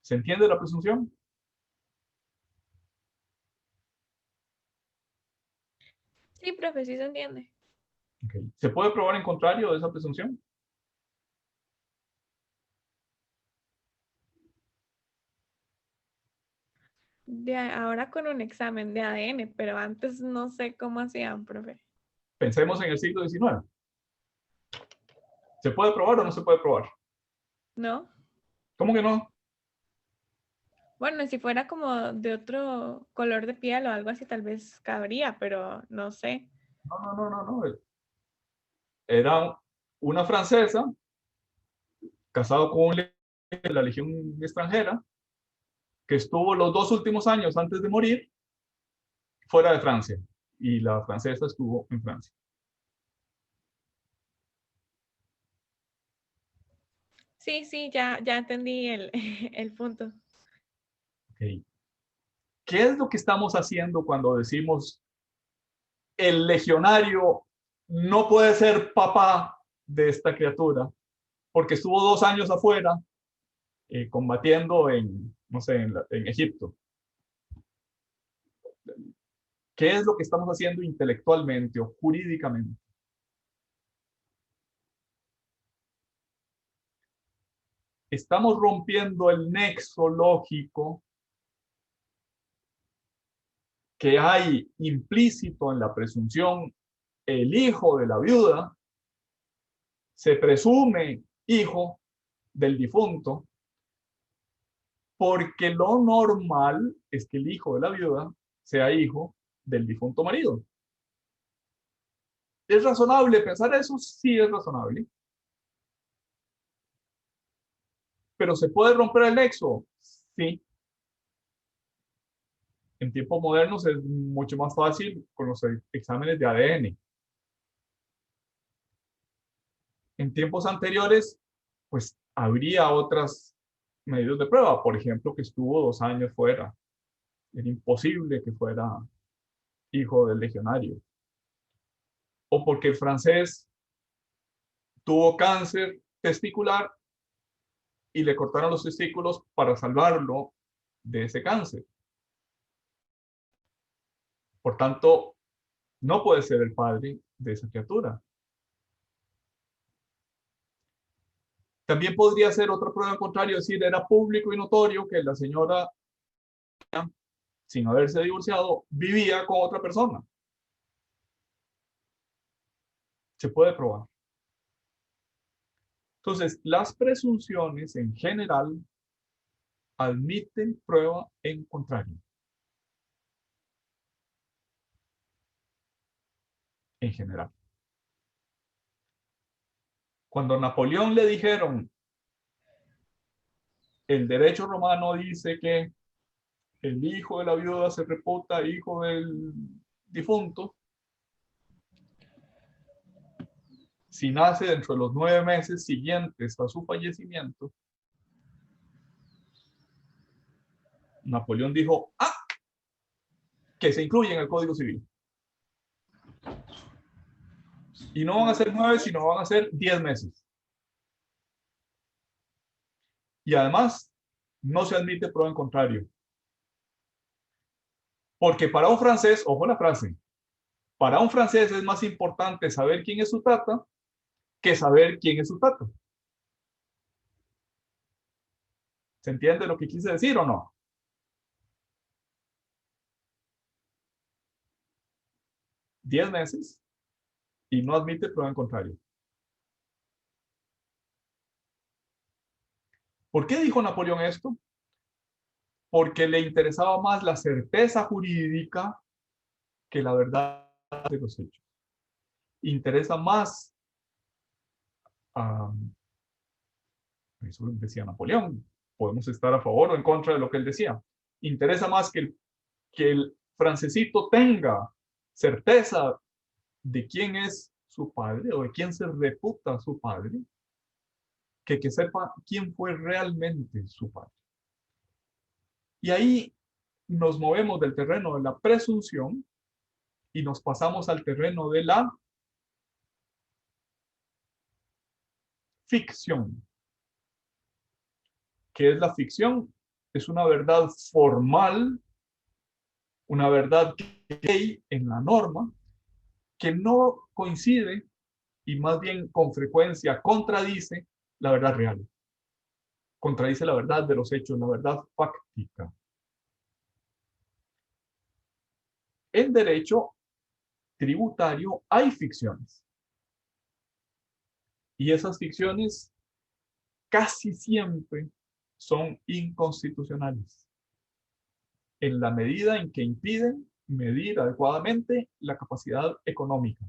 ¿Se entiende la presunción? Sí, profe, sí se entiende. Okay. ¿Se puede probar en contrario de esa presunción? Ahora con un examen de ADN, pero antes no sé cómo hacían, profe. Pensemos en el siglo XIX. ¿Se puede probar o no se puede probar? ¿No? ¿Cómo que no? Bueno, si fuera como de otro color de piel o algo así, tal vez cabría, pero no sé. No. Era una francesa casado con un de la Legión extranjera que estuvo los 2 últimos años antes de morir fuera de Francia. Y la francesa estuvo en Francia. Sí, ya entendí el punto. Okay. ¿Qué es lo que estamos haciendo cuando decimos el legionario no puede ser papá de esta criatura porque estuvo 2 años afuera combatiendo no sé, en Egipto? ¿Qué es lo que estamos haciendo intelectualmente o jurídicamente? Estamos rompiendo el nexo lógico que hay implícito en la presunción. El hijo de la viuda se presume hijo del difunto porque lo normal es que el hijo de la viuda sea hijo del difunto marido. ¿Es razonable pensar eso? Sí, es razonable. ¿Pero se puede romper el nexo? Sí. En tiempos modernos es mucho más fácil con los exámenes de ADN. En tiempos anteriores, pues habría otras medios de prueba. Por ejemplo, que estuvo 2 años fuera. Era imposible que fuera hijo del legionario. O porque el francés tuvo cáncer testicular y le cortaron los testículos para salvarlo de ese cáncer. Por tanto, no puede ser el padre de esa criatura. También podría ser otra prueba en contrario, es decir, era público y notorio que la señora, sin haberse divorciado, vivía con otra persona. Se puede probar. Entonces, las presunciones en general admiten prueba en contrario. En general. Cuando a Napoleón le dijeron, el derecho romano dice que el hijo de la viuda se reputa hijo del difunto, si nace dentro de los 9 meses siguientes a su fallecimiento, Napoleón dijo, que se incluye en el Código Civil. Y no van a ser 9, sino van a ser 10 meses. Y además, no se admite prueba en contrario. Porque para un francés, ojo la frase, para un francés es más importante saber quién es su tata que saber quién es su tata. ¿Se entiende lo que quise decir o no? ¿10 meses? Y no admite prueba en contrario. ¿Por qué dijo Napoleón esto? Porque le interesaba más la certeza jurídica que la verdad de los hechos. Interesa más, eso decía Napoleón, podemos estar a favor o en contra de lo que él decía, interesa más que el francesito tenga certeza de quién es su padre o de quién se reputa su padre, que sepa quién fue realmente su padre. Y ahí nos movemos del terreno de la presunción y nos pasamos al terreno de la ficción. ¿Qué es la ficción? Es una verdad formal, una verdad que hay en la norma, que no coincide y más bien con frecuencia contradice la verdad real. Contradice la verdad de los hechos, la verdad fáctica. En derecho tributario hay ficciones. Y esas ficciones casi siempre son inconstitucionales, en la medida en que impiden medir adecuadamente la capacidad económica.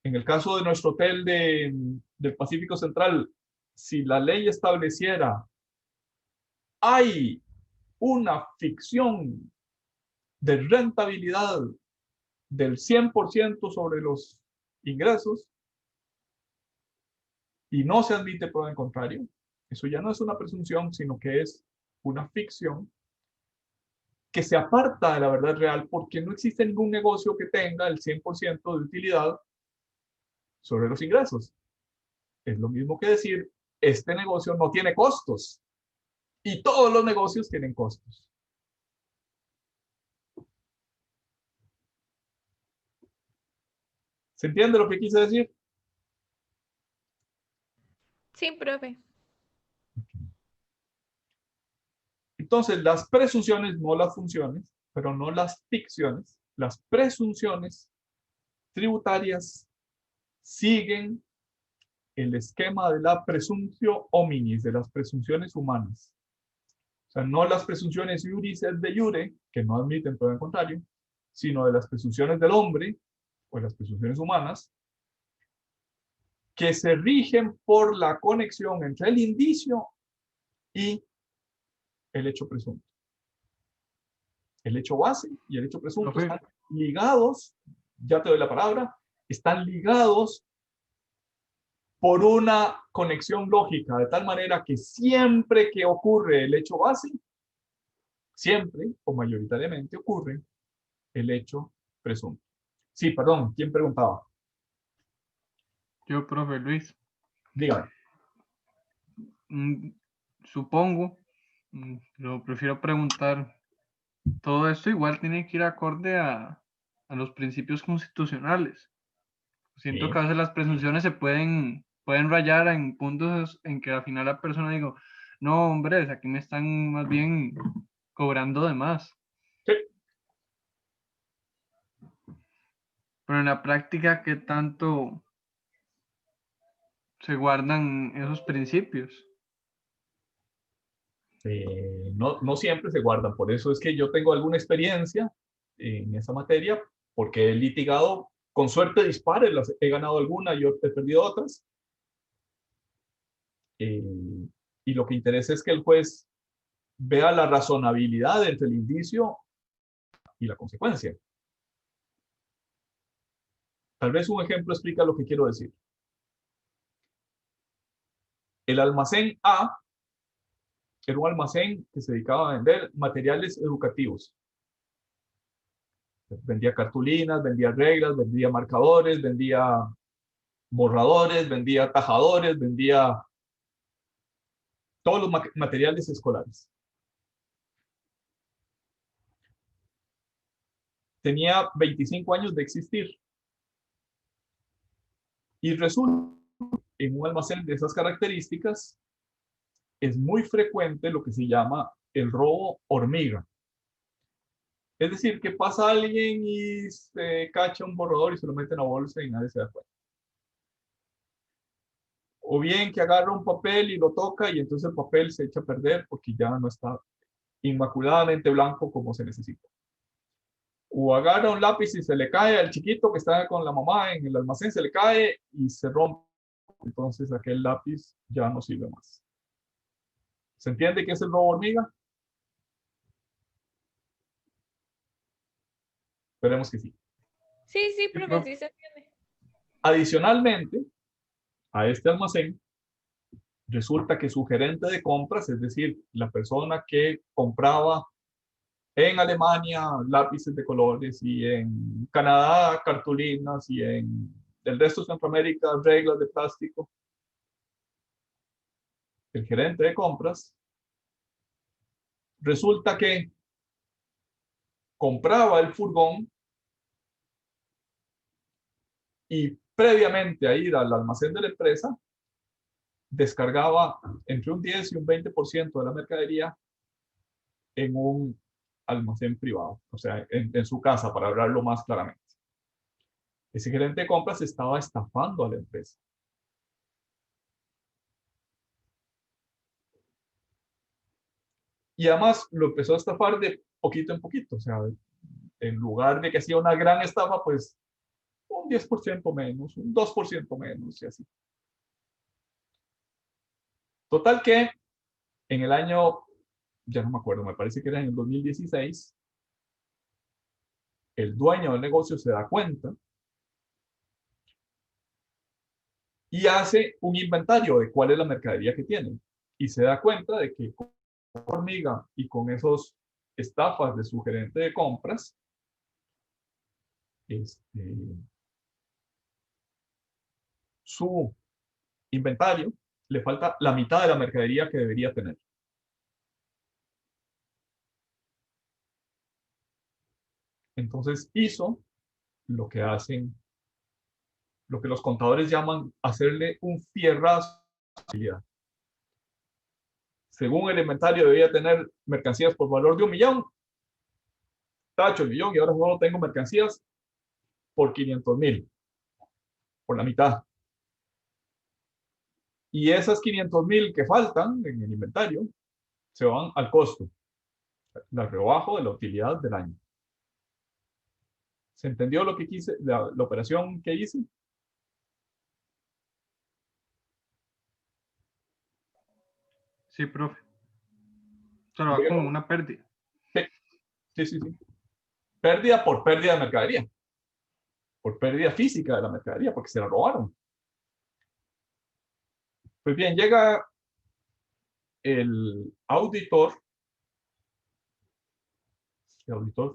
En el caso de nuestro hotel del Pacífico Central, si la ley estableciera, hay una ficción de rentabilidad del 100% sobre los ingresos y no se admite prueba en contrario, eso ya no es una presunción, sino que es una ficción que se aparta de la verdad real porque no existe ningún negocio que tenga el 100% de utilidad sobre los ingresos. Es lo mismo que decir, este negocio no tiene costos y todos los negocios tienen costos. ¿Se entiende lo que quise decir? Sí, profe. Entonces, las presunciones, no las funciones, pero no las ficciones, las presunciones tributarias siguen el esquema de la presumptio hominis, de las presunciones humanas. O sea, no las presunciones iuris et de iure, que no admiten prueba en contrario, sino de las presunciones del hombre, o de las presunciones humanas, que se rigen por la conexión entre el indicio y el hecho presunto. El hecho base y el hecho presunto Profe. están ligados, ya te doy la palabra, están ligados por una conexión lógica, de tal manera que siempre que ocurre el hecho base, siempre o mayoritariamente ocurre el hecho presunto. Sí, perdón, ¿quién preguntaba? Yo, profe Luis. Dígame. Supongo, lo prefiero preguntar, todo esto igual tiene que ir acorde a los principios constitucionales. Siento Sí. que a veces las presunciones se pueden rayar en puntos en que al final la persona digo, no, hombre, aquí me están más bien cobrando de más. Sí. Pero en la práctica, ¿qué tanto se guardan esos principios? No siempre se guardan, por eso es que yo tengo alguna experiencia en esa materia, porque he litigado con suerte dispare, he ganado alguna y he perdido otras. Y lo que interesa es que el juez vea la razonabilidad entre el indicio y la consecuencia. Tal vez un ejemplo explica lo que quiero decir. El almacén A era un almacén que se dedicaba a vender materiales educativos. Vendía cartulinas, vendía reglas, vendía marcadores, vendía borradores, vendía tajadores, vendía todos los materiales escolares. tenía 25 años de existir. Y resulta que en un almacén de esas características es muy frecuente lo que se llama el robo hormiga. Es decir, que pasa alguien y se cacha un borrador y se lo mete en la bolsa y nadie se da cuenta. O bien que agarra un papel y lo toca y entonces el papel se echa a perder porque ya no está inmaculadamente blanco como se necesita. O agarra un lápiz y se le cae al chiquito que está con la mamá en el almacén, se le cae y se rompe. Entonces aquel lápiz ya no sirve más. ¿Se entiende qué es el robo hormiga? Esperemos que sí. Sí, sí, Sí, profe, profe. sí se entiende. Adicionalmente, a este almacén, resulta que su gerente de compras, es decir, la persona que compraba en Alemania lápices de colores y en Canadá cartulinas y en el resto de Centroamérica reglas de plástico, el gerente de compras, resulta que compraba el furgón y previamente a ir al almacén de la empresa, descargaba entre un 10 y un 20% de la mercadería en un almacén privado, o sea, en su casa, para hablarlo más claramente. Ese gerente de compras estaba estafando a la empresa. Y además lo empezó a estafar de poquito en poquito, o sea, en lugar de que hacía una gran estafa, pues un 10% menos, un 2% menos y así. Total que en el año, ya no me acuerdo, me parece que era en el 2016, el dueño del negocio se da cuenta y hace un inventario de cuál es la mercadería que tienen. Y se da cuenta de que con hormiga y con esos estafas de su gerente de compras, su inventario le falta la mitad de la mercadería que debería tener. Entonces hizo lo que hacen, lo que los contadores llaman hacerle un fierrazo. Según el inventario debía tener mercancías por valor de 1.000.000, tacho el millón y ahora solo tengo mercancías por 500.000, por la mitad. Y esas 500.000 que faltan en el inventario se van al costo, la rebajo de la utilidad del año. ¿Se entendió lo que quise, la operación que hice? Sí, profe. Solo va como una pérdida. Sí, sí, sí. Pérdida por pérdida de mercadería, por pérdida física de la mercadería, porque se la robaron. Pues bien, llega el auditor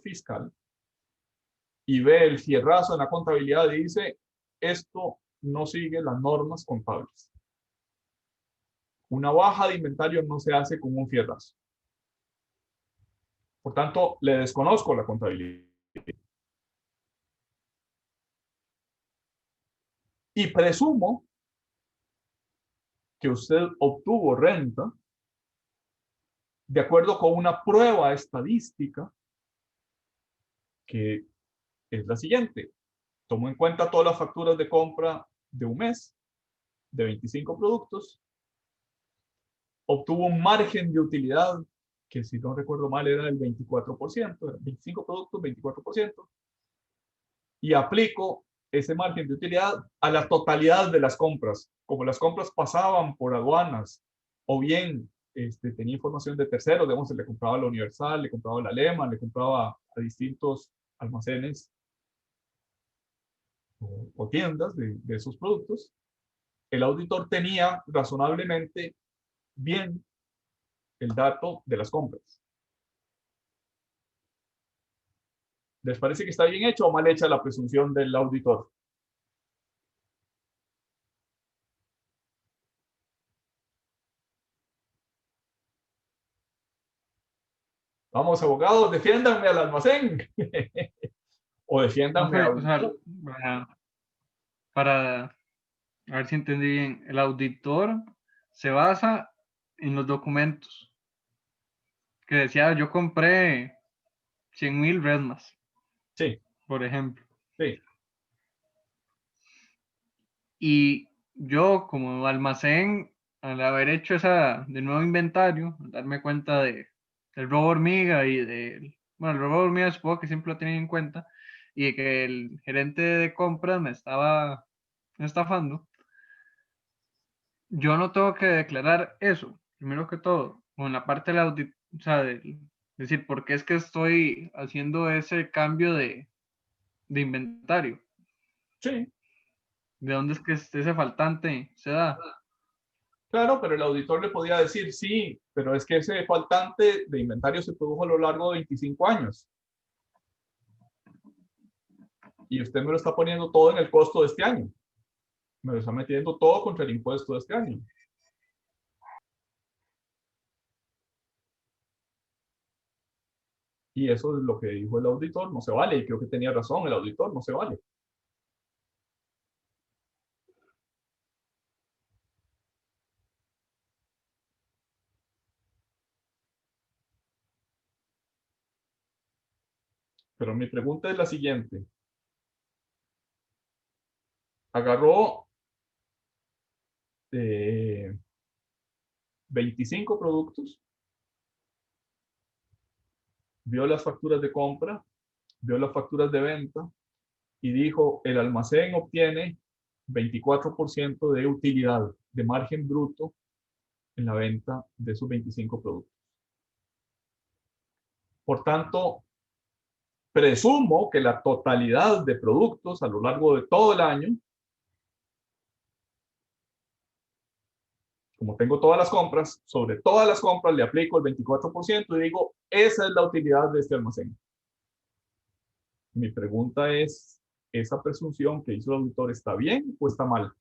fiscal, y ve el fierrazo en la contabilidad y dice, esto no sigue las normas contables. Una baja de inventario no se hace con un fierrazo. Por tanto, le desconozco la contabilidad. Y presumo que usted obtuvo renta de acuerdo con una prueba estadística que es la siguiente. Tomo en cuenta todas las facturas de compra de un mes, de 25 productos, obtuvo un margen de utilidad que, si no recuerdo mal, era del 24%, 25 productos, 24%, y aplico ese margen de utilidad a la totalidad de las compras. Como las compras pasaban por aduanas, o bien tenía información de terceros, digamos, le compraba a la Universal, le compraba a la Alemán, le compraba a distintos almacenes o tiendas de esos productos, el auditor tenía razonablemente bien el dato de las compras. ¿Les parece que está bien hecho o mal hecha la presunción del auditor? Vamos, abogados, defiéndanme al almacén. O defiéndanme. Profe, o sea, para a ver si entendí bien, el auditor se basa en los documentos que decía yo compré 100.000 resmas, Sí, por ejemplo. sí. Y yo como almacén, al haber hecho esa de nuevo inventario, al darme cuenta del robo hormiga y bueno, el robo hormiga supongo que siempre lo tenía en cuenta, y de que el gerente de compras me estaba estafando, yo no tengo que declarar eso, primero que todo, o en la parte del audit, o sea, decir, ¿por qué es que estoy haciendo ese cambio de inventario? Sí, ¿De dónde es que ese faltante se da? claro, pero el auditor le podía decir, sí, pero es que ese faltante de inventario se produjo a lo largo de 25 años. Y usted me lo está poniendo todo en el costo de este año. Me lo está metiendo todo contra el impuesto de este año. Y eso es lo que dijo el auditor, no se vale. Y creo que tenía razón el auditor, no se vale. Pero mi pregunta es la siguiente. Agarró 25 productos, vio las facturas de compra, vio las facturas de venta y dijo, el almacén obtiene 24% de utilidad, de margen bruto en la venta de esos 25 productos. Por tanto, presumo que la totalidad de productos a lo largo de todo el año, como tengo todas las compras, sobre todas las compras le aplico el 24% y digo, esa es la utilidad de este almacén. Mi pregunta es, ¿esa presunción que hizo el auditor está bien o está mal?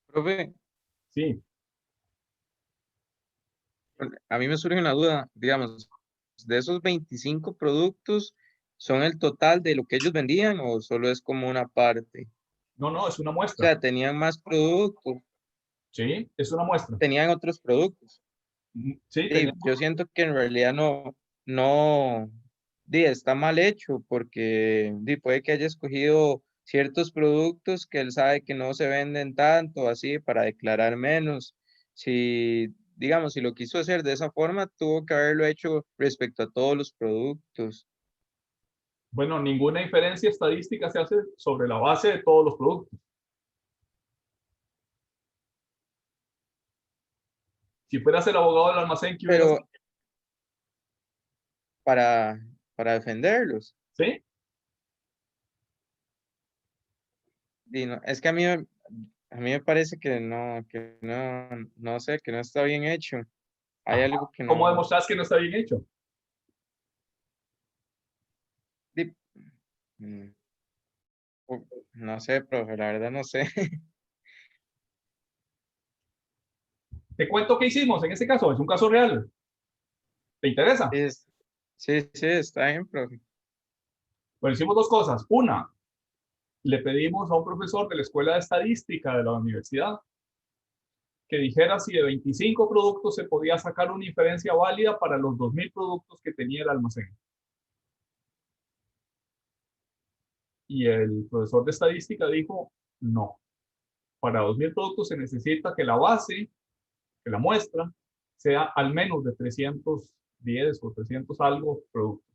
Profe, Sí, a mí me surge una duda, digamos, de esos 25 productos, ¿son el total de lo que ellos vendían o solo es como una parte? no, no, es una O muestra. sea, tenían más productos, Sí, es una muestra. tenían otros productos. Sí, Y yo siento que en realidad no, está mal hecho porque puede que haya escogido ciertos productos que él sabe que no se venden tanto, así, para declarar menos. Si, digamos, si lo quiso hacer de esa forma, tuvo que haberlo hecho respecto a todos los productos. bueno, ninguna diferencia estadística se hace sobre la base de todos los productos. Si fueras el abogado del almacén, ¿qué hubieras Pero hecho? para, para defenderlos. ¿Sí? Es que a mí me parece no sé, que no está bien hecho. Hay Ajá. algo que ¿Cómo no, demostras que no está bien hecho? di- mm, no sé, profe, la verdad no sé. Te cuento qué hicimos en ese caso, es un caso real. ¿Te interesa? Es- sí, sí, está bien, profe. Bueno, hicimos dos cosas. Una, le pedimos a un profesor de la Escuela de Estadística de la universidad que dijera si de 25 productos se podía sacar una inferencia válida para los 2.000 productos que tenía el almacén. Y el profesor de estadística dijo, no, para 2.000 productos se necesita que la base, que la muestra, sea al menos de 310 o 300 algo productos.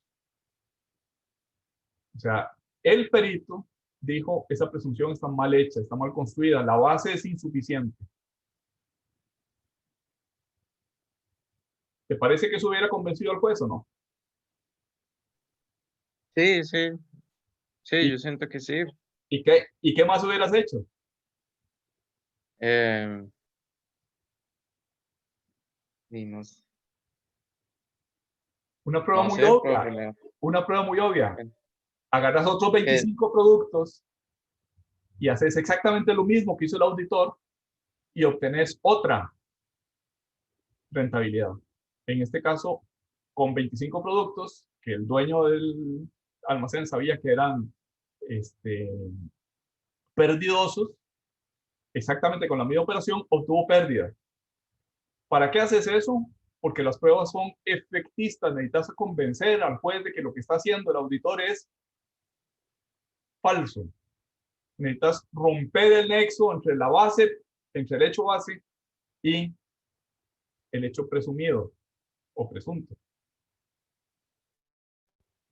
O sea, el perito dijo, esa presunción está mal hecha, está mal construida, la base es insuficiente. ¿Te parece que eso hubiera convencido al juez o no? Sí, sí, sí, ¿Y, yo siento que sí. y qué más hubieras hecho? Eh, y no, Una prueba no muy sé, obvia, profe, una prueba muy obvia. Agarras otros que 25 productos y haces exactamente lo mismo que hizo el auditor y obtenés otra rentabilidad. En este caso, con 25 productos que el dueño almacén sabía que eran perdidosos, exactamente con la misma operación obtuvo pérdida. ¿Para qué haces eso? Porque las pruebas son efectistas. Necesitas convencer al juez de que lo que está haciendo el auditor es falso. Necesitas romper el nexo entre la base, entre el hecho base y el hecho presumido o presunto.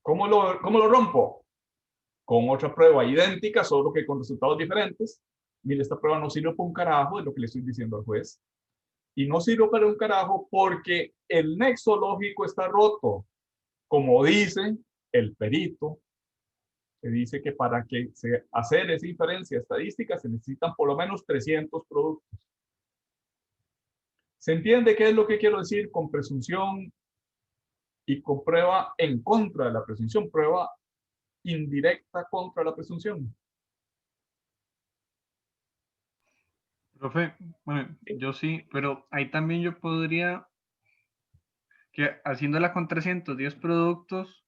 ¿Cómo lo rompo? Con otra prueba idéntica, solo que con resultados diferentes. Mire, esta prueba no sirve para un carajo, es lo que le estoy diciendo al juez. Y no sirve para un carajo porque el nexo lógico está roto. Como dice el perito, que dice que para que se hacer esa inferencia estadística se necesitan por lo menos 300 productos. ¿Se entiende qué es lo que quiero decir con presunción y con prueba en contra de la presunción? Prueba indirecta contra la presunción. Profe, bueno, yo sí, pero ahí también yo podría, que haciéndola con 310 productos,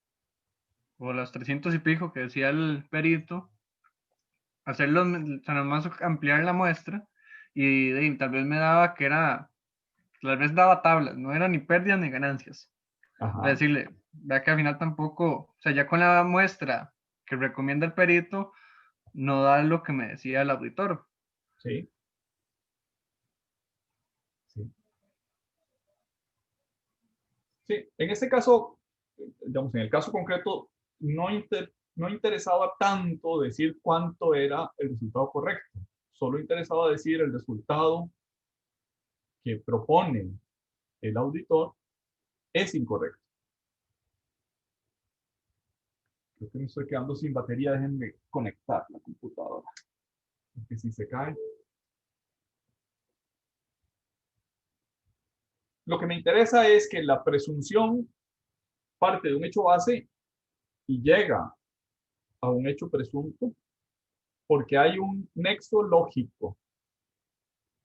o las 300 y pico que decía el perito, hacerlo, o sea, nomás ampliar la muestra, y tal vez me daba que era, tal vez daba tablas, no era ni pérdidas ni ganancias. Ajá. Decirle, vea que al final tampoco, o sea, ya con la muestra que recomienda el perito, no da lo que me decía el auditor. Sí. Sí. Sí, en este caso, digamos, en el caso concreto, no interesaba tanto decir cuánto era el resultado correcto. Solo interesaba decir el resultado que propone el auditor es incorrecto. Creo que me estoy quedando sin batería. Déjenme conectar la computadora. Porque si se cae. Lo que me interesa es que la presunción parte de un hecho base y llega a un hecho presunto porque hay un nexo lógico.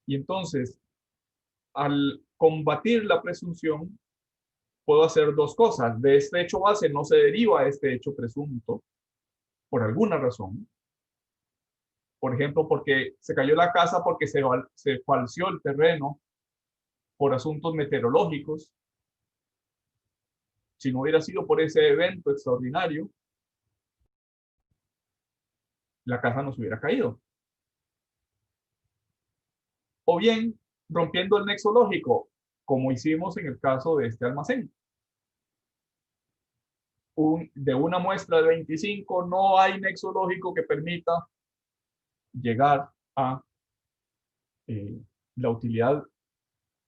Y entonces, al combatir la presunción, puedo hacer dos cosas. De este hecho base no se deriva este hecho presunto por alguna razón. Por ejemplo, porque se cayó la casa porque se falseó el terreno por asuntos meteorológicos. Si no hubiera sido por ese evento extraordinario, la casa no se hubiera caído. O bien, rompiendo el nexo lógico, como hicimos en el caso de este almacén. De una muestra de 25 no hay nexo lógico que permita llegar a la utilidad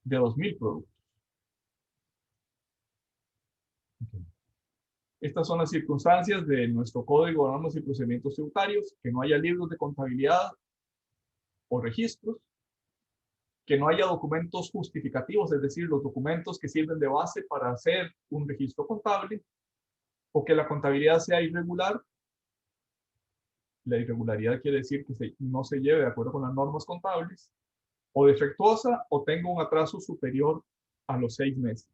de 2000 productos. Okay. Estas son las circunstancias de nuestro código de normas y procedimientos tributarios: que no haya libros de contabilidad o registros, que no haya documentos justificativos, es decir, los documentos que sirven de base para hacer un registro contable, o que la contabilidad sea irregular. La irregularidad quiere decir que no se lleve de acuerdo con las normas contables, o defectuosa, o tenga un atraso superior a los 6 meses.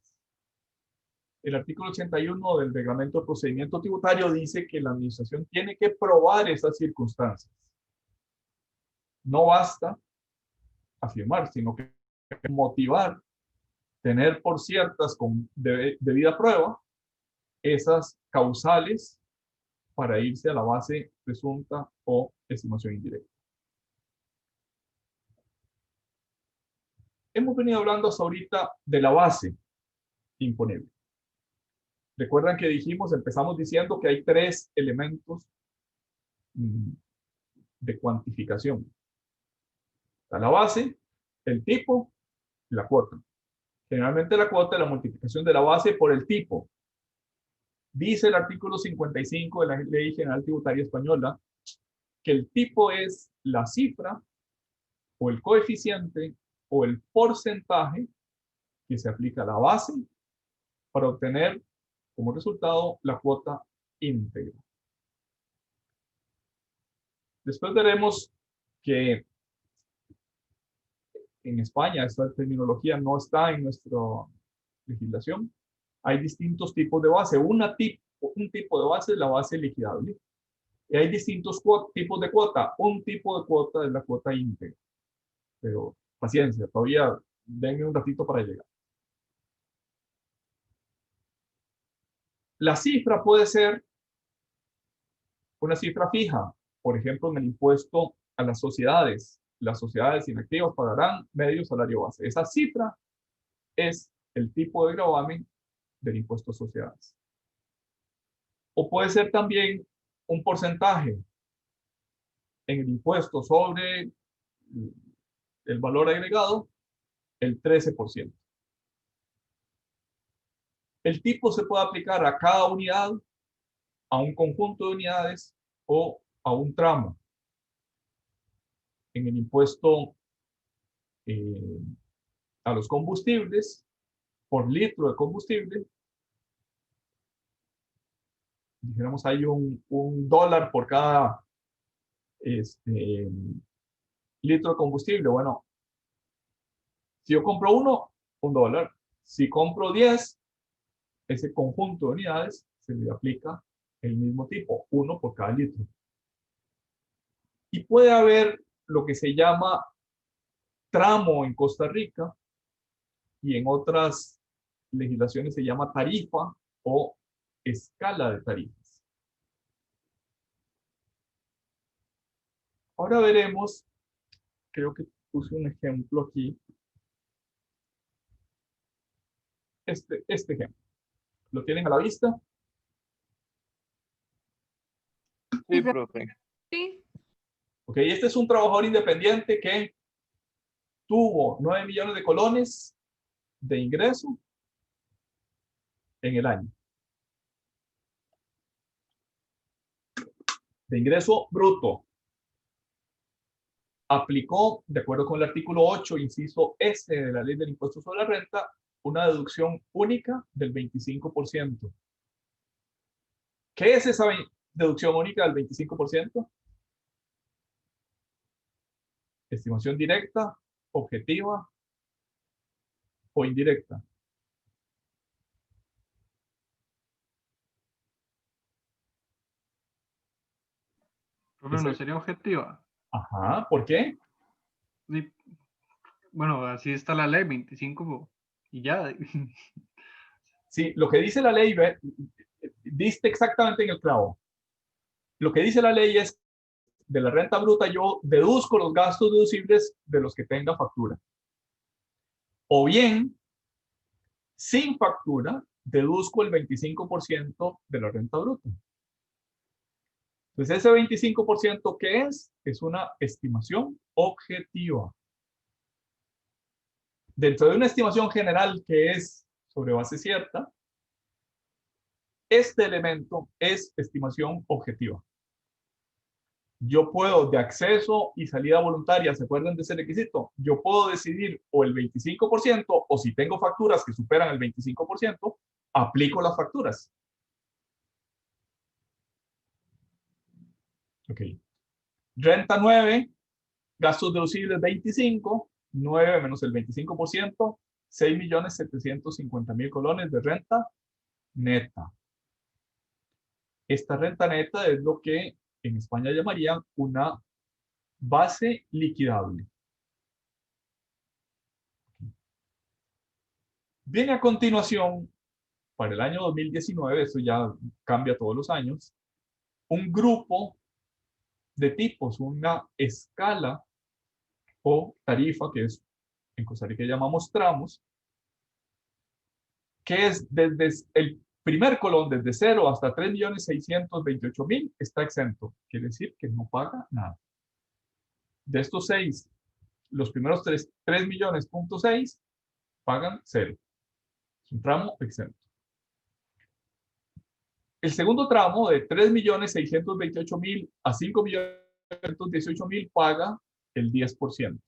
El artículo 81 del Reglamento de Procedimiento Tributario dice que la administración tiene que probar esas circunstancias. No basta afirmar, sino que motivar, tener por ciertas con debida prueba esas causales para irse a la base presunta o estimación indirecta. Hemos venido hablando hasta ahorita de la base imponible. Recuerdan que empezamos diciendo que hay 3 elementos de cuantificación. Está la base, el tipo y la cuota. Generalmente la cuota es la multiplicación de la base por el tipo. Dice el artículo 55 de la Ley General Tributaria Española que el tipo es la cifra o el coeficiente o el porcentaje que se aplica a la base para obtener como resultado la cuota íntegra. Después veremos que en España esta terminología no está en nuestra legislación. Hay distintos tipos de base. un tipo de base es la base liquidable. Y hay distintos tipos de cuota. Un tipo de cuota es la cuota íntegra. Pero paciencia, todavía denme un ratito para llegar. La cifra puede ser una cifra fija. Por ejemplo, en el impuesto a las sociedades. Las sociedades inactivas pagarán medio salario base. Esa cifra es el tipo de gravamen del impuesto a sociedades. O puede ser también un porcentaje en el impuesto sobre el valor agregado, el 13%. El tipo se puede aplicar a cada unidad, a un conjunto de unidades o a un tramo. En el impuesto a los combustibles, por litro de combustible, dijéramos hay un dólar por cada litro de combustible. Bueno, si yo compro uno, $1. Si compro 10, ese conjunto de unidades se le aplica el mismo tipo, 1 por cada litro. Y puede haber lo que se llama tramo en Costa Rica y en otras legislaciones se llama tarifa o escala de tarifas. Ahora veremos, creo que puse un ejemplo aquí. Este ejemplo. ¿Lo tienen a la vista? Sí, profe. Sí. Ok, este es un trabajador independiente que tuvo 9 millones de colones de ingreso en el año. De ingreso bruto. Aplicó, de acuerdo con el artículo 8, inciso S de la Ley del Impuesto sobre la Renta, una deducción única del 25%. ¿Qué es esa deducción única del 25%? Estimación directa, objetiva o indirecta. Profe, ¿no sería objetiva? Ajá, ¿por qué? Sí, bueno, así está la ley, 25 y ya. Sí, lo que dice la ley, diste exactamente en el clavo. Lo que dice la ley es, de la renta bruta yo deduzco los gastos deducibles de los que tenga factura. O bien, sin factura, deduzco el 25% de la renta bruta. Entonces, ese 25%, ¿qué es? Es una estimación objetiva. Dentro de una estimación general que es sobre base cierta, este elemento es estimación objetiva. Yo puedo, de acceso y salida voluntaria, ¿se acuerdan de ese requisito? Yo puedo decidir o el 25% o si tengo facturas que superan el 25%, aplico las facturas. Ok. Renta 9, gastos deducibles 25, 9 menos el 25%, 6.750.000 colones de renta neta. Esta renta neta es lo que en España llamarían una base liquidable. Viene a continuación, para el año 2019, esto ya cambia todos los años, un grupo de tipos, una escala o tarifa, que es en Costa Rica llamamos tramos, que es desde el primer colón, desde 0 hasta 3.628.000, está exento. Quiere decir que no paga nada. De estos 6, los primeros 3 millones.6 pagan 0. Es un tramo exento. El segundo tramo de 3.628.000 a 5.618.000 paga el 10%.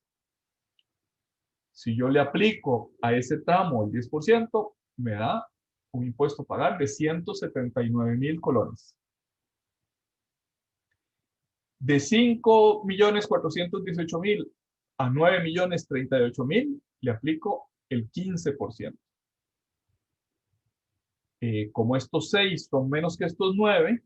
Si yo le aplico a ese tramo el 10%, me da un impuesto a pagar de 179.000 colones. De 5.418.000 a 9.038.000, le aplico el 15%. Como estos 6 son menos que estos 9,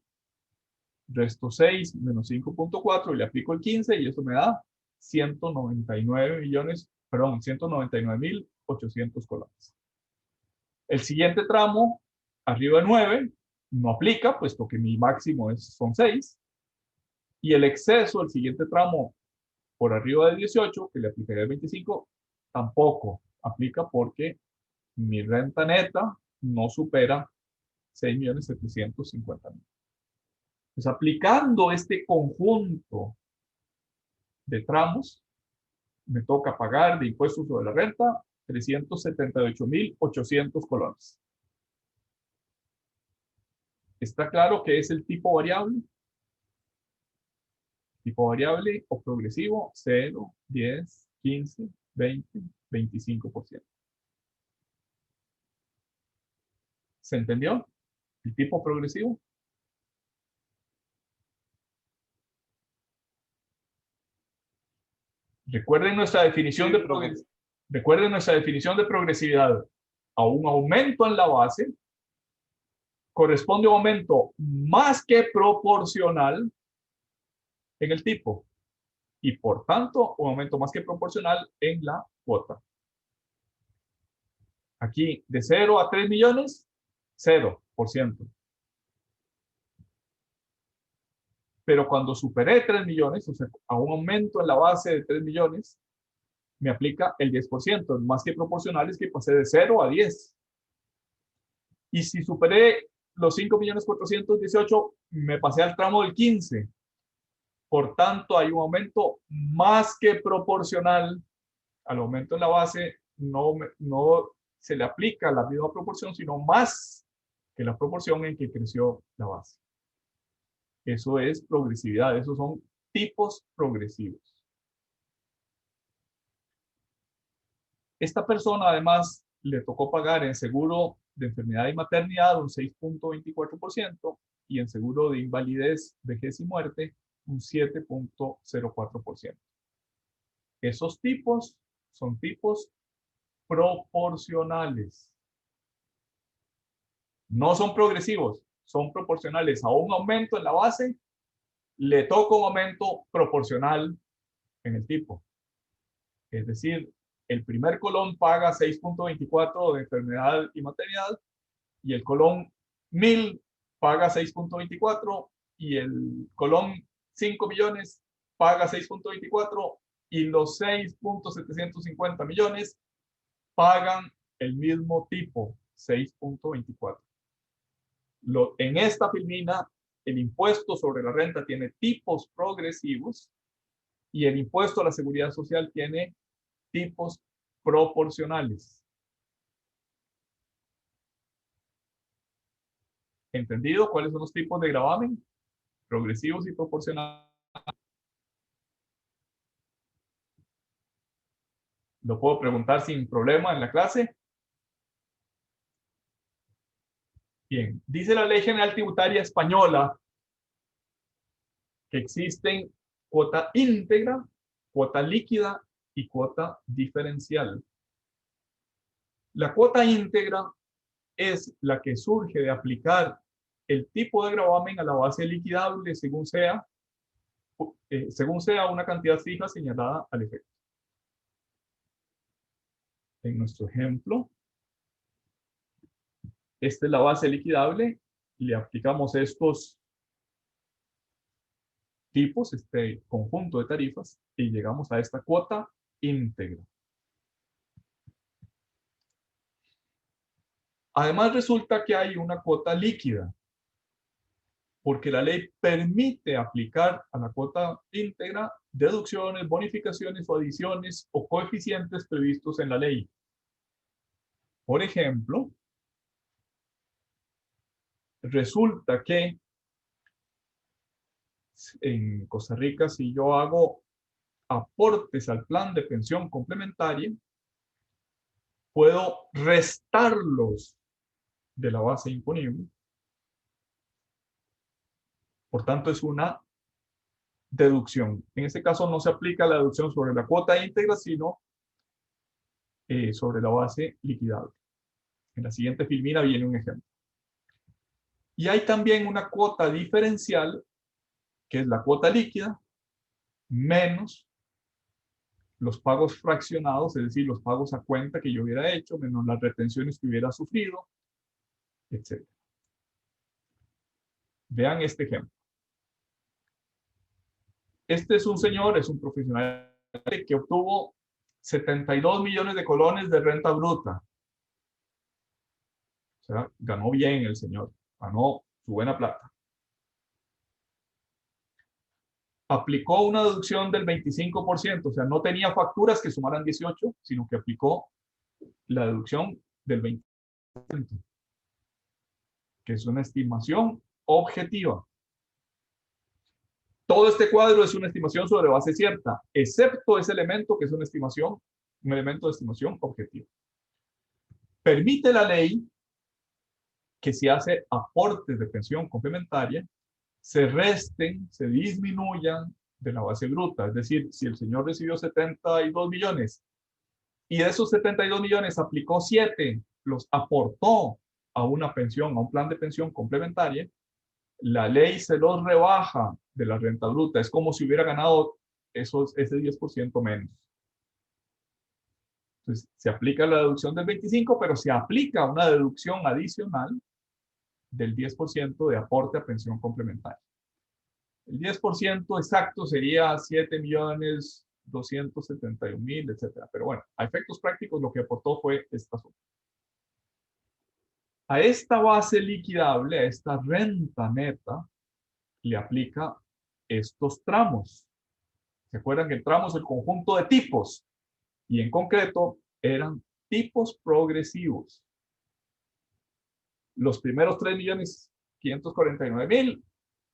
resto 6 menos 5.4 y le aplico el 15 y eso me da 199.800 colones. El siguiente tramo, arriba de 9, no aplica, puesto que mi máximo son 6. Y el exceso, el siguiente tramo, por arriba de 18, que le aplicaría el 25, tampoco aplica porque mi renta neta no supera 6.750.000. Pues aplicando este conjunto de tramos, me toca pagar de impuestos sobre la renta 378.800 colones. ¿Está claro qué es el tipo variable? Tipo variable o progresivo, 0, 10, 15, 20, 25%. ¿Se entendió? El tipo progresivo. Recuerden nuestra definición de progresividad. A un aumento en la base corresponde un aumento más que proporcional en el tipo y por tanto un aumento más que proporcional en la cuota. Aquí de 0 a 3 millones, 0%. Pero cuando superé 3 millones, o sea, a un aumento en la base de 3 millones, me aplica el 10%. Más que proporcional es que pasé de 0 a 10. Y si superé los 5.418.000, me pasé al tramo del 15. Por tanto, hay un aumento más que proporcional al aumento en la base. No se le aplica la misma proporción, sino más que la proporción en que creció la base. Eso es progresividad. Esos son tipos progresivos. Esta persona además le tocó pagar en seguro de enfermedad y maternidad un 6.24% y en seguro de invalidez, vejez y muerte un 7.04%. Esos tipos son tipos proporcionales. No son progresivos, son proporcionales. A un aumento en la base le toca un aumento proporcional en el tipo. Es decir, el primer colón paga 6.24 de enfermedad y maternidad y el colón 1000 paga 6.24 y el colón 5 millones paga 6.24 y los 6.750 millones pagan el mismo tipo, 6.24. En esta filmina, el impuesto sobre la renta tiene tipos progresivos y el impuesto a la seguridad social tiene tipos proporcionales. ¿Entendido cuáles son los tipos de gravamen? Progresivos y proporcionales. Lo puedo preguntar sin problema en la clase. Bien, dice la Ley General Tributaria Española que existen cuota íntegra, cuota líquida y cuota diferencial. La cuota íntegra es la que surge de aplicar el tipo de gravamen a la base liquidable según sea una cantidad fija señalada al efecto. En nuestro ejemplo, esta es la base liquidable, le aplicamos estos tipos, este conjunto de tarifas, y llegamos a esta cuota íntegra. Además resulta que hay una cuota líquida, porque la ley permite aplicar a la cuota íntegra deducciones, bonificaciones o adiciones o coeficientes previstos en la ley. Por ejemplo, resulta que en Costa Rica, si yo hago aportes al plan de pensión complementaria, puedo restarlos de la base imponible. Por tanto, es una deducción. En este caso no se aplica la deducción sobre la cuota íntegra, sino sobre la base liquidable. En la siguiente filmina viene un ejemplo. Y hay también una cuota diferencial, que es la cuota líquida, menos los pagos fraccionados, es decir, los pagos a cuenta que yo hubiera hecho, menos las retenciones que hubiera sufrido, etc. Vean este ejemplo. Este es un señor, es un profesional que obtuvo 72 millones de colones de renta bruta. O sea, ganó bien el señor, ganó su buena plata. Aplicó una deducción del 25%, o sea, no tenía facturas que sumaran 18, sino que aplicó la deducción del 20%, que es una estimación objetiva. Todo este cuadro es una estimación sobre base cierta, excepto ese elemento que es una estimación, un elemento de estimación objetiva. Permite la ley que si hace aportes de pensión complementaria, se resten, se disminuyan de la base bruta. Es decir, si el señor recibió 72 millones y de esos 72 millones aplicó 7, los aportó a una pensión, a un plan de pensión complementaria, la ley se los rebaja de la renta bruta. Es como si hubiera ganado ese 10% menos. Entonces, se aplica la deducción del 25, pero se aplica una deducción adicional del 10% de aporte a pensión complementaria. El 10% exacto sería 7.271.000, etc. Pero bueno, a efectos prácticos lo que aportó fue esta suma. A esta base liquidable, a esta renta neta, le aplica estos tramos. ¿Se acuerdan que el tramo es el conjunto de tipos? Y en concreto eran tipos progresivos. Los primeros 3.549.000,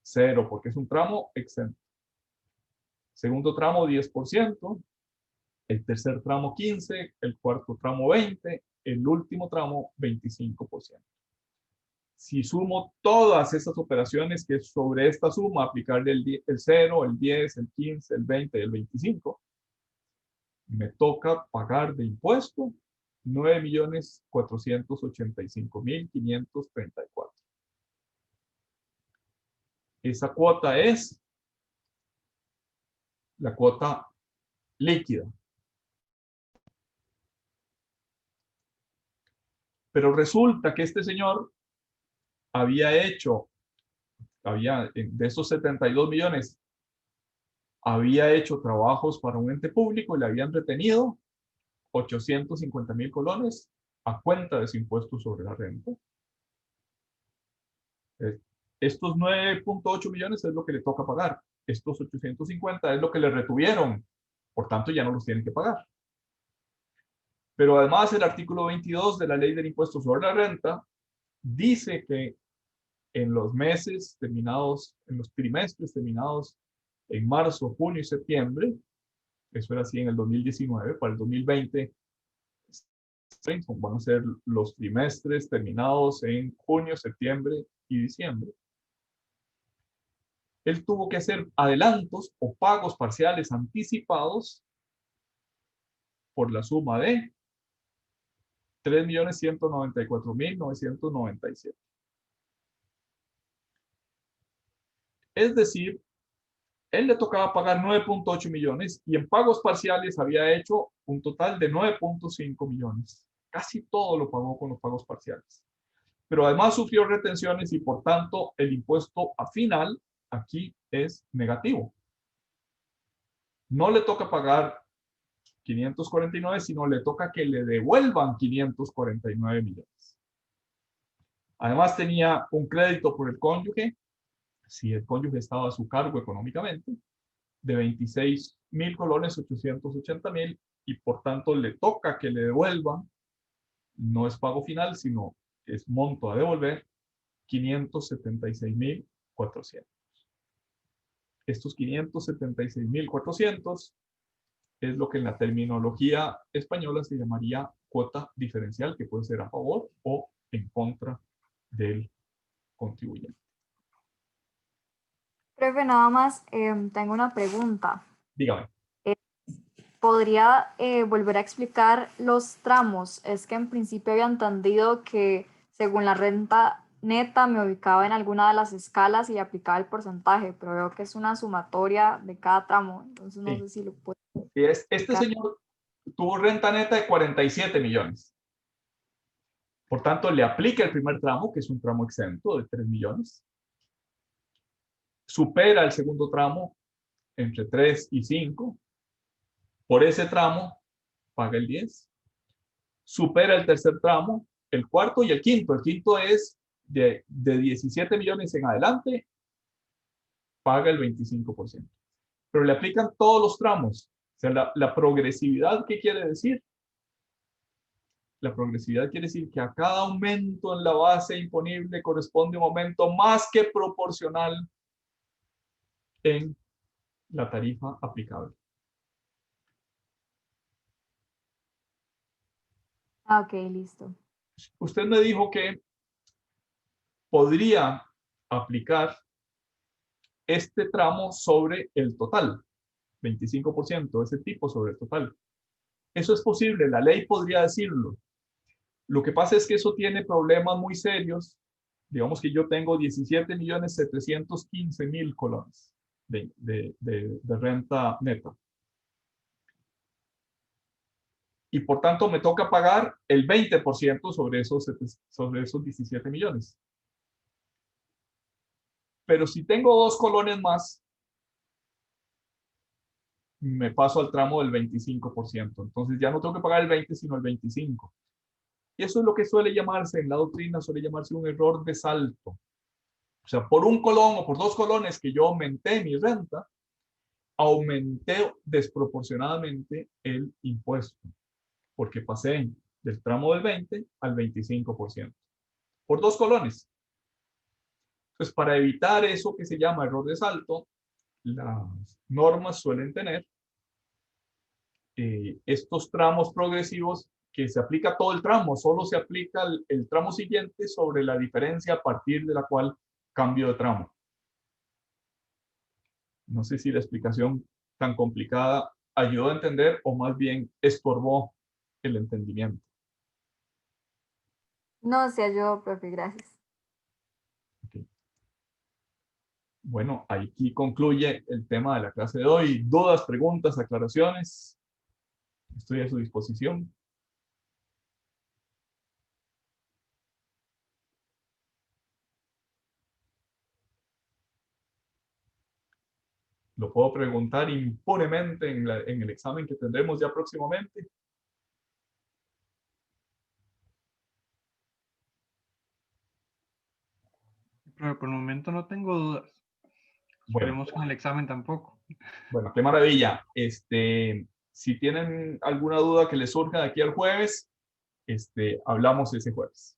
0, porque es un tramo exento. Segundo tramo, 10%. El tercer tramo, 15%. El cuarto tramo, 20%. El último tramo, 25%. Si sumo todas esas operaciones, que es sobre esta suma, aplicarle el 0, el 10, el 15, el 20 y el 25, me toca pagar de impuesto 9.485.534. Esa cuota es la cuota líquida. Pero resulta que este señor de esos 72 millones, había hecho trabajos para un ente público y le habían retenido 850.000 colones a cuenta de ese impuesto sobre la renta. Estos 9.8 millones es lo que le toca pagar. Estos 850 es lo que le retuvieron. Por tanto, ya no los tienen que pagar. Pero además, el artículo 22 de la Ley del Impuesto sobre la Renta dice que en los meses terminados, en los trimestres terminados en marzo, junio y septiembre, eso era así en el 2019, para el 2020 van a ser los trimestres terminados en junio, septiembre y diciembre. Él tuvo que hacer adelantos o pagos parciales anticipados por la suma de 3.194.997. Es decir, él le tocaba pagar 9.8 millones y en pagos parciales había hecho un total de 9.5 millones. Casi todo lo pagó con los pagos parciales. Pero además sufrió retenciones y por tanto el impuesto a final aquí es negativo. No le toca pagar 549, sino le toca que le devuelvan 549 millones. Además tenía un crédito por el cónyuge, si el cónyuge estaba a su cargo económicamente, de 26.000 colones, 880.000, y por tanto le toca que le devuelvan, no es pago final, sino es monto a devolver, 576.400. Estos 576.400 es lo que en la terminología española se llamaría cuota diferencial, que puede ser a favor o en contra del contribuyente. Profe, nada más tengo una pregunta. Dígame. ¿Podría volver a explicar los tramos? Es que en principio había entendido que según la renta neta me ubicaba en alguna de las escalas y aplicaba el porcentaje, pero veo que es una sumatoria de cada tramo, entonces no Sí. sé si lo puedo Y este explicar. señor tuvo renta neta de 47 millones. Por tanto, le aplica el primer tramo, que es un tramo exento de 3 millones. Supera el segundo tramo entre 3 y 5. Por ese tramo, paga el 10. Supera el tercer tramo, el cuarto y el quinto. El quinto es de 17 millones en adelante, paga el 25%. Pero le aplican todos los tramos. O sea, la progresividad, ¿qué quiere decir? La progresividad quiere decir que a cada aumento en la base imponible corresponde un aumento más que proporcional en la tarifa aplicable. Ah, ok, listo. Usted me dijo que podría aplicar este tramo sobre el total, 25%, ese tipo sobre el total. Eso es posible, la ley podría decirlo. Lo que pasa es que eso tiene problemas muy serios. Digamos que yo tengo 17.715.000 colones de renta neta. Y por tanto me toca pagar el 20% sobre esos 17 millones. Pero si tengo 2 colones más, me paso al tramo del 25%. Entonces ya no tengo que pagar el 20, sino el 25. Y eso es lo que suele llamarse, en la doctrina suele llamarse un error de salto. O sea, por un colón o por 2 colones que yo aumenté mi renta, aumenté desproporcionadamente el impuesto, porque pasé del tramo del 20 al 25%. Por 2 colones. Entonces, para evitar eso que se llama error de salto, las normas suelen tener estos tramos progresivos que se aplica todo el tramo, solo se aplica el tramo siguiente sobre la diferencia a partir de la cual cambio de tramo. No sé si la explicación tan complicada ayudó a entender o más bien estorbó el entendimiento. No se ayudó, profe, gracias. Okay. Bueno, aquí concluye el tema de la clase de hoy. ¿Dudas, preguntas, aclaraciones? Estoy a su disposición. Lo puedo preguntar impunemente en el examen que tendremos ya próximamente. Pero por el momento no tengo dudas. Bueno, Esperemos que en el examen tampoco. bueno, qué maravilla. Si tienen alguna duda que les surja de aquí al jueves, hablamos ese jueves.